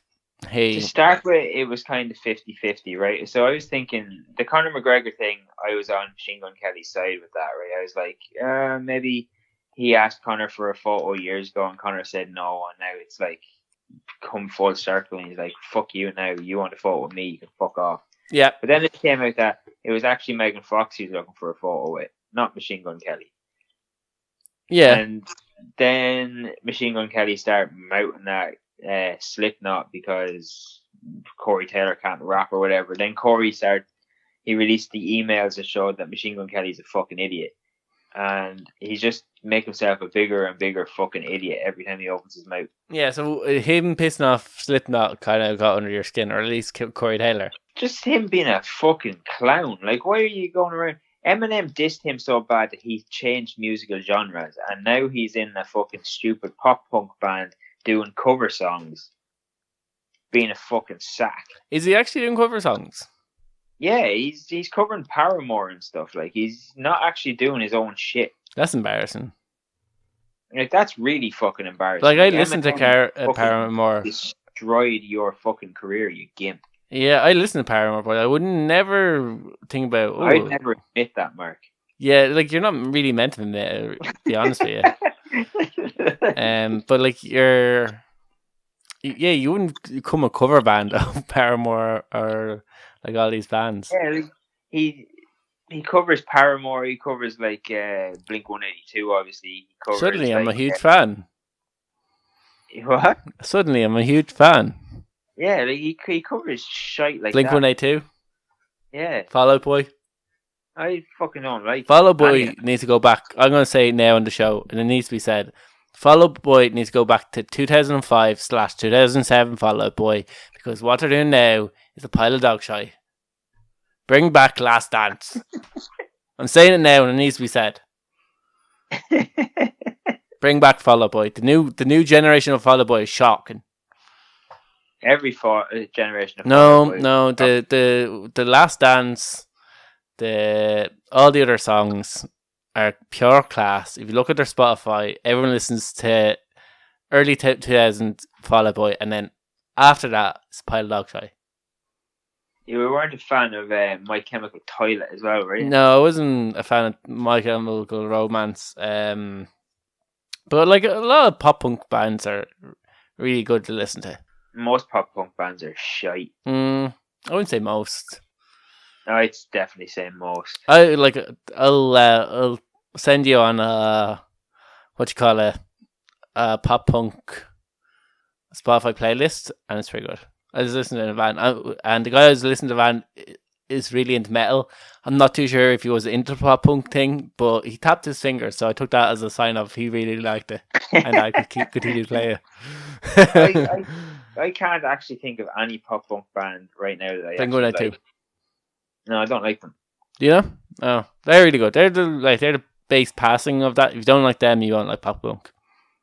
hey. To start with, it was kind of 50-50, right? So I was thinking, the Conor McGregor thing, I was on Machine Gun Kelly's side with that, right? I was like, maybe he asked Conor for a photo years ago and Conor said no, and now it's like come full circle and he's like, fuck you now, you want a photo with me, you can fuck off. Yeah. But then it came out that it was actually Megan Fox he was looking for a photo with, not Machine Gun Kelly. Yeah. And then Machine Gun Kelly started mouthing that Slipknot because Corey Taylor can't rap or whatever. Then he released the emails that showed that Machine Gun Kelly's a fucking idiot. and he's just make himself a bigger and bigger fucking idiot every time he opens his mouth. Yeah, so him pissing off Slipknot kind of got under your skin, or at least Corey Taylor. Just him being a fucking clown. Like, why are you going around? Eminem dissed him so bad that he changed musical genres, and now he's in a fucking stupid pop punk band doing cover songs, being a fucking sack. Is he actually doing cover songs? Yeah, he's covering Paramore and stuff. Like, he's not actually doing his own shit. That's embarrassing. Like, that's really fucking embarrassing. Like, I listened to Paramore. Destroyed your fucking career, you gimp. Yeah, I listen to Paramore, but I would never think about... Oh. I'd never admit that, Mark. Yeah, like, you're not really meant to admit it, to be honest with you. But, like, you wouldn't become a cover band of Paramore or, like, all these bands. Yeah, like, he covers Paramore, he covers, like, Blink-182, obviously. He covers, Suddenly, I'm a huge fan. What? Suddenly, I'm a huge fan. Yeah, like, he covers shite like Blink-182. Yeah. Fall Out Boy. I fucking don't like Fall Out Boy needs to go back. I'm going to say it now on the show, and it needs to be said. Fall Out Boy needs to go back to 2005/2007 Fall Out Boy, because what they're doing now is a pile of dog shite. Bring back Last Dance. I'm saying it now, and it needs to be said. Bring back Fall Out Boy. The new generation of Fall Out Boy is shocking. Every generation of Fall Out Boy. No, the Last Dance, all the other songs are pure class. If you look at their Spotify, everyone listens to early 2000s Fall Out Boy, and then after that, it's pile of dog shite. You weren't a fan of My Chemical Toilet as well, were you? No, I wasn't a fan of My Chemical Romance. But like, a lot of pop punk bands are really good to listen to. Most pop punk bands are shite. I wouldn't say most. I'd definitely say most. I'll send you on a pop punk Spotify playlist, and it's pretty good. I was listening to a van, and the guy I was listening to the van is really into metal. I'm not too sure if he was into the pop punk thing, but he tapped his fingers, so I took that as a sign of he really liked it, and I could continue to play it. I can't actually think of any pop punk band right now that I actually like. Too. No, I don't like them. Do you know? Oh, they're really good. They're the base passing of that. If you don't like them, you won't like pop punk.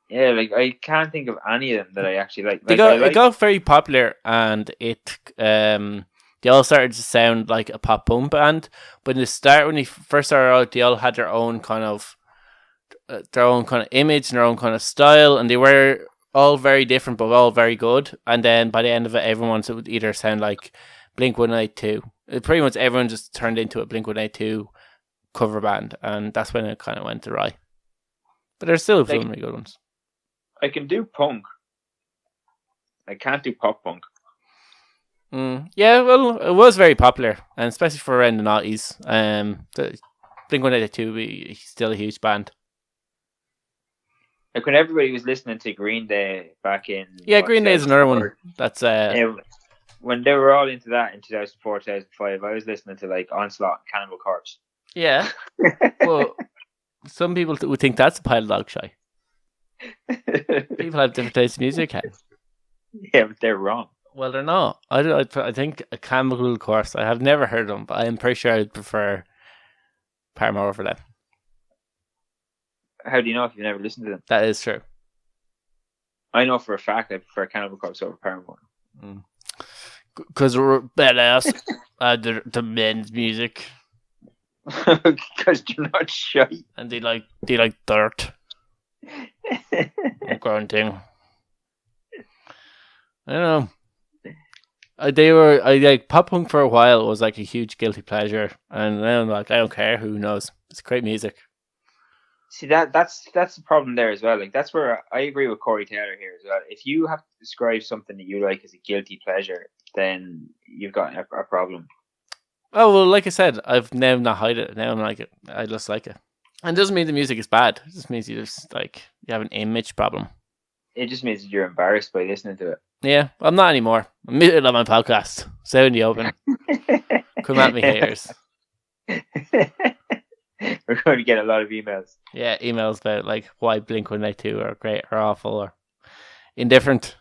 Yeah, like, I can't think of any of them that I actually like. It got very popular, and they all started to sound like a pop punk band. But in the start, when they first started out, they all had their own kind of image and their own kind of style, and they were all very different, but all very good. And then by the end of it, everyone would either sound like Blink-182. Pretty much everyone just turned into a Blink-182 cover band, and that's when it kind of went awry. But there's still some really good ones. I can do punk. I can't do pop punk. Yeah, well, it was very popular, and especially for around the 90s. Blink-182 is still a huge band. Like, when everybody was listening to Green Day back in... Yeah, Green Day is another one. That's when they were all into that in 2004, 2005, I was listening to, like, Onslaught and Cannibal Corpse. Yeah. Well, some people would think that's a pile of dog shite. People have different tastes in music. Yeah, but they're wrong. Well, they're not. I think a Cannibal Corpse, I have never heard of them, but I'm pretty sure I'd prefer Paramore over them. How do you know if you've never listened to them? That is true. I know for a fact I prefer Cannibal Corpse over Paramore. Because we're badass at the men's music. Because they're not shy. And they like dirt. And grunting. I don't know. I like pop punk for a while. It was like a huge guilty pleasure, and now I'm like, I don't care. Who knows? It's great music. See, that's the problem there as well. Like, that's where I agree with Corey Taylor here as well. If you have to describe something that you like as a guilty pleasure, then you've got a problem. Oh well, like I said, I've now not hide it. Now I'm like it. I just like it. And it doesn't mean the music is bad. It just means you have an image problem. It just means that you're embarrassed by listening to it. Yeah, I'm not anymore. I'm muted on my podcast. So in the open. Come at me, haters. We're going to get a lot of emails. Yeah, emails about like why Blink-182 are great or awful or indifferent.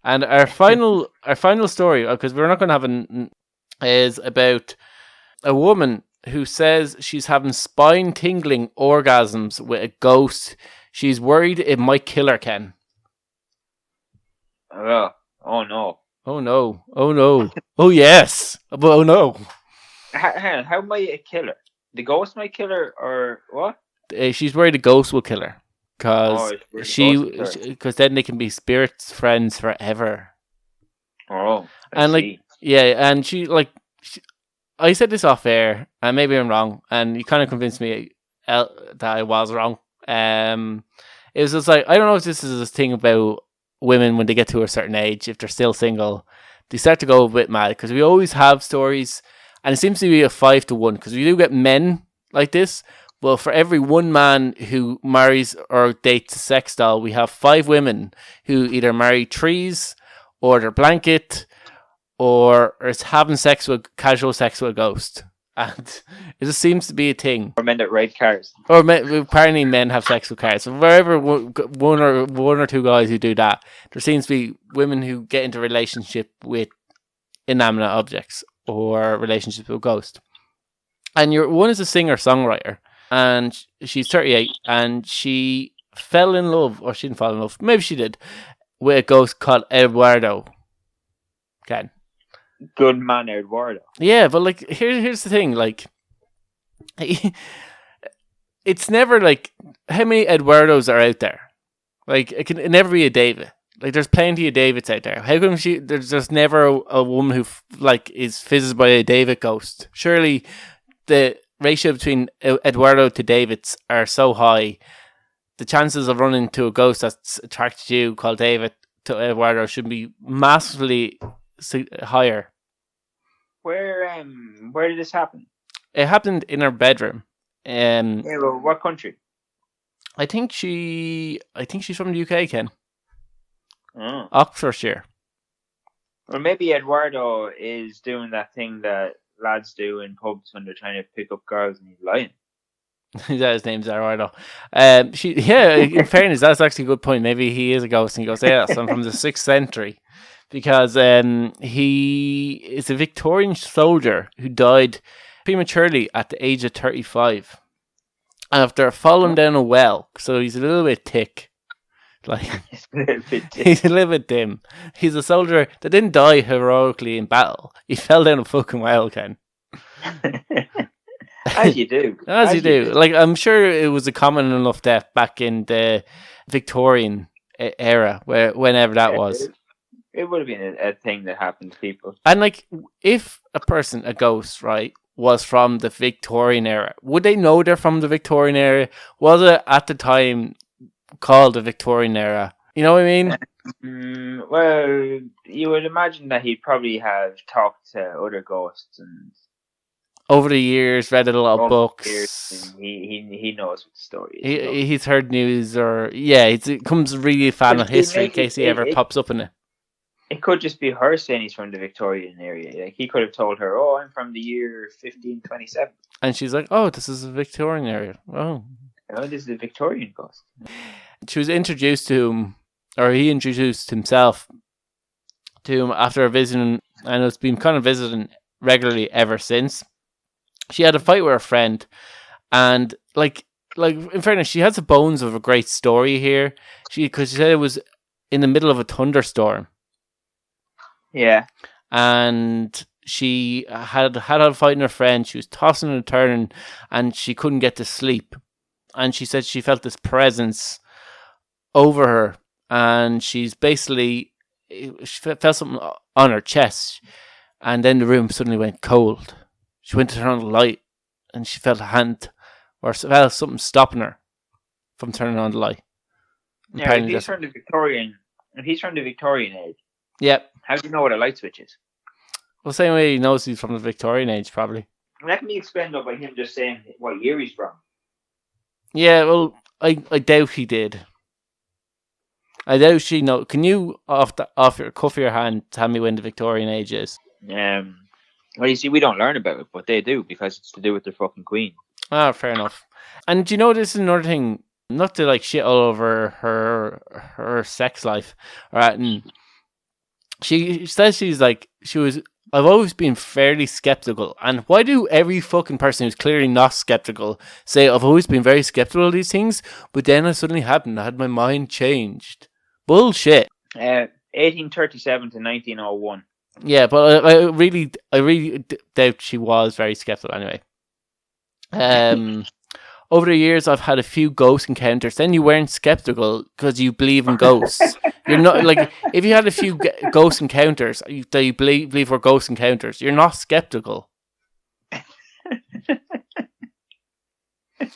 And our final story, because we're not going to have is about a woman who says she's having spine-tingling orgasms with a ghost. She's worried it might kill her, Ken. Oh no. Oh no. Oh no. Oh yes. But oh no. How might it kill her? The ghost might kill her, or what? She's worried a ghost will kill her. Because then they can be spirits friends forever. Oh, and she I said this off air, and maybe I'm wrong, and you kind of convinced me that I was wrong. It was just like, I don't know if this is this thing about women when they get to a certain age, if they're still single, they start to go a bit mad, because we always have stories, and it seems to be a 5-1, because we do get men like this. Well, for every one man who marries or dates a sex doll, we have 5 women who either marry trees, or their blanket, or is having casual sex with a ghost. And it just seems to be a thing. Or men that ride cars. Or apparently men have sex with cars. So wherever one or two guys who do that, there seems to be women who get into relationship with inanimate objects or relationships with ghosts. And one is a singer-songwriter, and she's 38, and she fell in love, or she didn't fall in love, maybe she did, with a ghost called Eduardo. Ken. Good man, Eduardo. Yeah, but like here's the thing, like it's never like how many Eduardos are out there. Like it can never be a David. Like there's plenty of Davids out there. How come there's just never a woman who is visited by a David ghost? Surely the ratio between Eduardo to Davids are so high. The chances of running into a ghost that's attracted to you called David to Eduardo should be massively higher. Where did this happen? It happened in her bedroom. Well, what country? I think she's from the UK, Ken. Oh. Oxfordshire. Or maybe Eduardo is doing that thing that lads do in pubs when they're trying to pick up girls, and he's lying. His name's Eduardo. In fairness, that's actually a good point. Maybe he is a ghost, and he goes, yes, I'm from the 6th century. Because he is a Victorian soldier who died prematurely at the age of 35. After falling down a well. So he's a little bit thick. Like he's a little bit dim. He's a soldier that didn't die heroically in battle. He fell down a fucking well, Ken. As you do. As you do. Like, I'm sure it was a common enough death back in the Victorian era, whenever that was. It would have been a thing that happened to people. And like, if a ghost, right, was from the Victorian era, would they know they're from the Victorian era? Was it at the time called the Victorian era? You know what I mean? Well, you would imagine that he'd probably have talked to other ghosts and over the years read a lot of books. He knows what the story is. He's heard news, or it comes really fan of history in case he ever pops up in it. It could just be her saying he's from the Victorian area. Like he could have told her, "Oh, I'm from the year 1527," and she's like, "Oh, this is a Victorian area. Oh, this is a Victorian ghost." She was introduced to him, or he introduced himself to him after visiting, and it's been kind of visiting regularly ever since. She had a fight with her friend, and like in fairness, she has the bones of a great story here. Because she said it was in the middle of a thunderstorm. Yeah. And she had a fight with her friend. She was tossing and turning, and she couldn't get to sleep. And she said she felt this presence over her, and she felt something on her chest, and then the room suddenly went cold. She went to turn on the light, and she felt a hand, or felt something stopping her from turning on the light. Yeah, if he's from the Victorian age. Yep. How do you know what a light switch is? Well, same way he knows he's from the Victorian age, probably. That can be explained by him just saying what year he's from. Yeah, well, I doubt he did. I doubt she know. Can you, off your cuff of your hand, tell me when the Victorian age is? Well, you see, we don't learn about it, but they do, because it's to do with their fucking queen. Ah, fair enough. And do you know, this is another thing, not to like shit all over her sex life, right? And she says I've always been fairly skeptical. And why do every fucking person who's clearly not skeptical say I've always been very skeptical of these things, but then I suddenly happened, I had my mind changed? Bullshit. 1837 to 1901. Yeah, but I really doubt she was very skeptical anyway. Over the years, I've had a few ghost encounters. Then you weren't skeptical because you believe in ghosts. You're not like, if you had a few ghost encounters that you believe were ghost encounters, you're not skeptical. But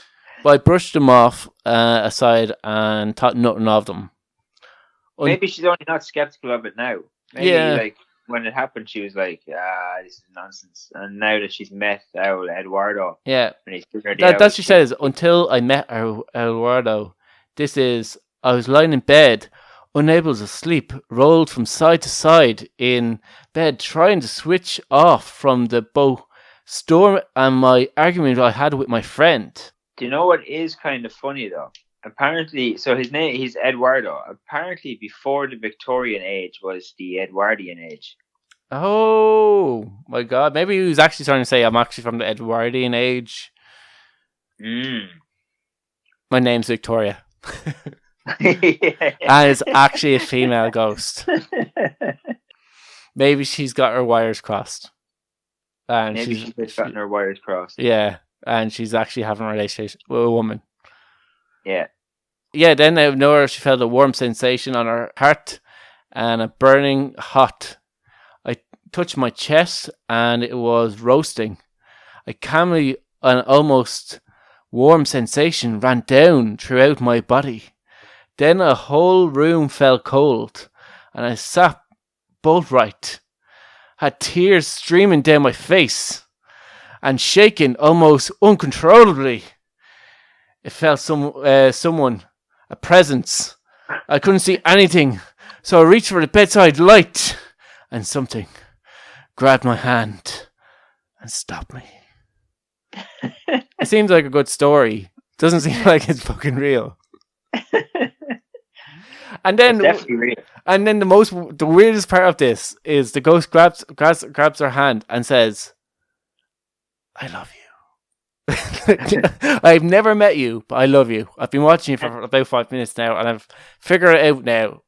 I brushed them off aside and thought nothing of them. Maybe she's only not skeptical of it now. Maybe like when it happened, she was like, this is nonsense. And now that she's met Eduardo, yeah, and he's figured that she says, until I met Eduardo, I was lying in bed, unable to sleep, rolled from side to side in bed, trying to switch off from the both storm and my argument I had with my friend. Do you know what is kind of funny though? Apparently, so he's Eduardo. Apparently, before the Victorian age was the Edwardian age. Oh my god! Maybe he was actually trying to say I'm actually from the Edwardian age. My name's Victoria. And it's actually a female ghost. Maybe she's got her wires crossed. And maybe she's gotten her wires crossed. Yeah, and she's actually having a relationship with a woman. Yeah. Yeah, then out of nowhere, she felt a warm sensation on her heart and a burning hot. I touched my chest and it was roasting. A calmly and almost warm sensation ran down throughout my body. Then a whole room felt cold and I sat bolt right. Had tears streaming down my face and shaking almost uncontrollably. It felt someone, a presence. I couldn't see anything, so I reached for the bedside light, and something grabbed my hand and stopped me. It seems like a good story. Doesn't seem like it's fucking real. And then, it's definitely real. And then the weirdest part of this is the ghost grabs her hand and says, "I love you." I've never met you, but I love you. I've been watching you for about 5 minutes now, and I've figured it out now.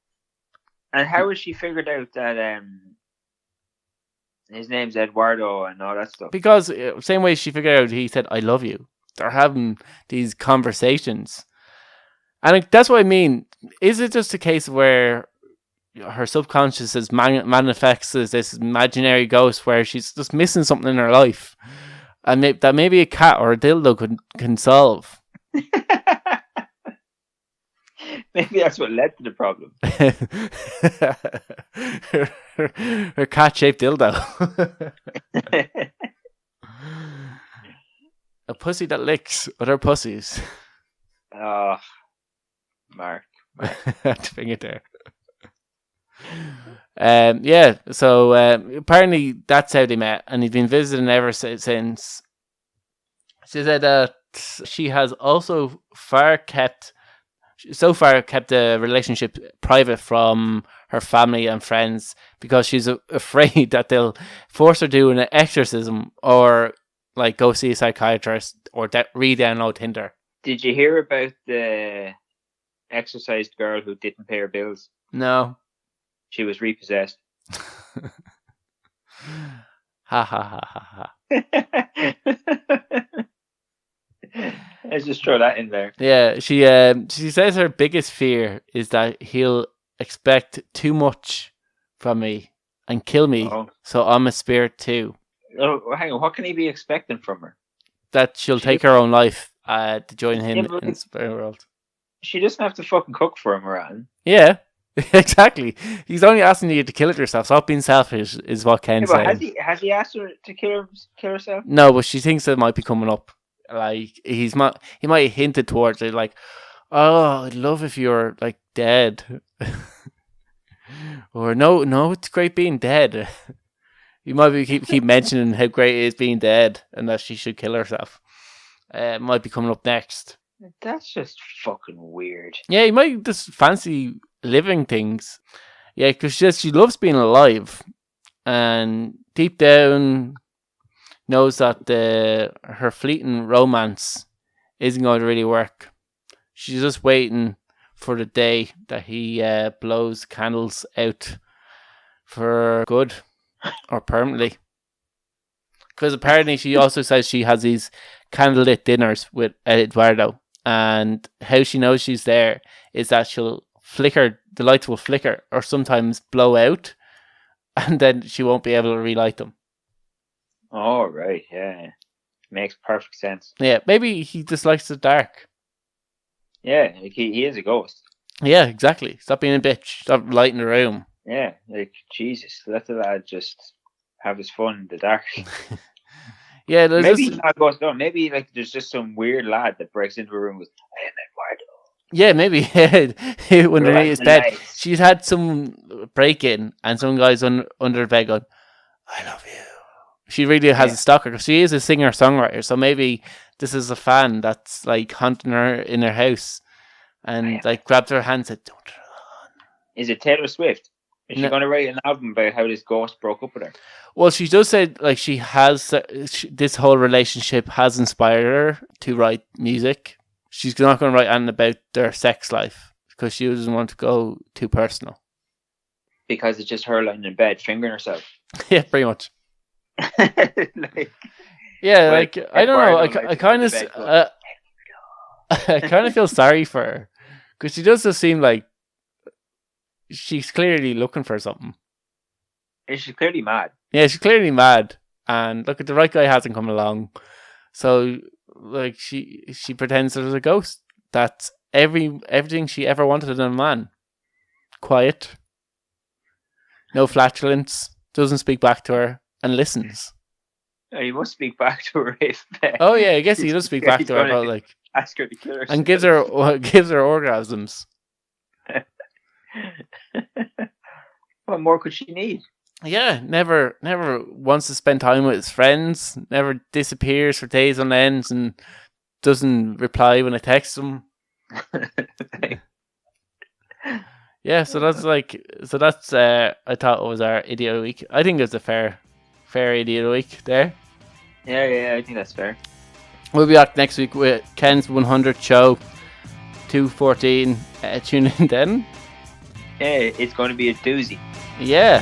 And how has she figured out that his name's Eduardo and all that stuff? Because same way she figured out he said, "I love you." They're having these conversations, and that's what I mean. Is it just a case where her subconscious is manifests as this imaginary ghost where she's just missing something in her life? And that maybe a cat or a dildo can solve. Maybe that's what led to the problem. her cat-shaped dildo. A pussy that licks other pussies. Oh, Mark. Had to bring it there. Yeah, so apparently that's how they met, and he's been visiting ever since. She said that she has also so far kept the relationship private from her family and friends because she's afraid that they'll force her to do an exorcism or like go see a psychiatrist or re-download Tinder. Did you hear about the exorcised girl who didn't pay her bills? No. She was repossessed. Ha ha ha ha ha. Let's just throw that in there. Yeah, she says her biggest fear is that he'll expect too much from me and kill me, so I'm a spirit too. Oh, hang on, what can he be expecting from her? That she'll take her own life to join him in the spirit world. She doesn't have to fucking cook for him, Ran. Yeah. Exactly. He's only asking you to kill it yourself. Stop being selfish, is what Ken's saying. Has he asked her to kill herself? No, but she thinks it might be coming up. Like he might have hinted towards it, like, "Oh, I'd love if you're like dead," or "No, it's great being dead." You might be keep mentioning how great it is being dead, and that she should kill herself. might be coming up next. That's just fucking weird. Yeah, he might just fancy living things. Yeah, because she loves being alive, and deep down knows that her fleeting romance isn't going to really work. She's just waiting for the day that he blows candles out for good or permanently. Because apparently she also says she has these candlelit dinners with Eduardo, and how she knows she's there is that she'll flicker, the lights will flicker or sometimes blow out, and then she won't be able to relight them. Oh, right, yeah. Makes perfect sense. Yeah, maybe he just likes the dark. Yeah, like he is a ghost. Yeah, exactly. Stop being a bitch. Stop lighting the room. Yeah, like, Jesus, let the lad just have his fun in the dark. Yeah, maybe he's not a ghost. No, maybe like there's just some weird lad that breaks into a room with, I am Eduardo. Yeah, maybe. When they're in his bed. She's had some break-in and some guys under the bed going, I love you. She really has a stalker because she is a singer-songwriter, so maybe this is a fan that's like hunting her in her house and like grabbed her hand and said, don't run. Is it Taylor Swift? Is she going to write an album about how this ghost broke up with her? Well, she does say like she has this whole relationship has inspired her to write music. She's not going to write anything about their sex life because she doesn't want to go too personal. Because it's just her lying in bed fingering herself. Yeah, pretty much. Like, yeah, like I don't know. I kind of I kind of feel sorry for her because she does just seem like she's clearly looking for something. She's clearly mad. Yeah, she's clearly mad, and look, the right guy hasn't come along, so like she pretends there's a ghost. That's everything she ever wanted in a man. Quiet, no flatulence, doesn't speak back to her, and listens. Oh, he must speak back to her if. Oh yeah, I guess he does speak back to her, but like ask her to kill herself. And gives her orgasms. What more could she need? Yeah, never wants to spend time with his friends. Never disappears for days on end and doesn't reply when I text him. Yeah, so that's I thought it was our idiot of the week. I think it's a fair idiot of the week there. Yeah, I think that's fair. We'll be back next week with Ken's 100th show, 214. Tune in then. Yeah, it's going to be a doozy. Yeah.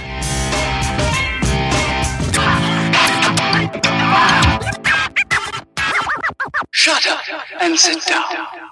Shut up and sit down.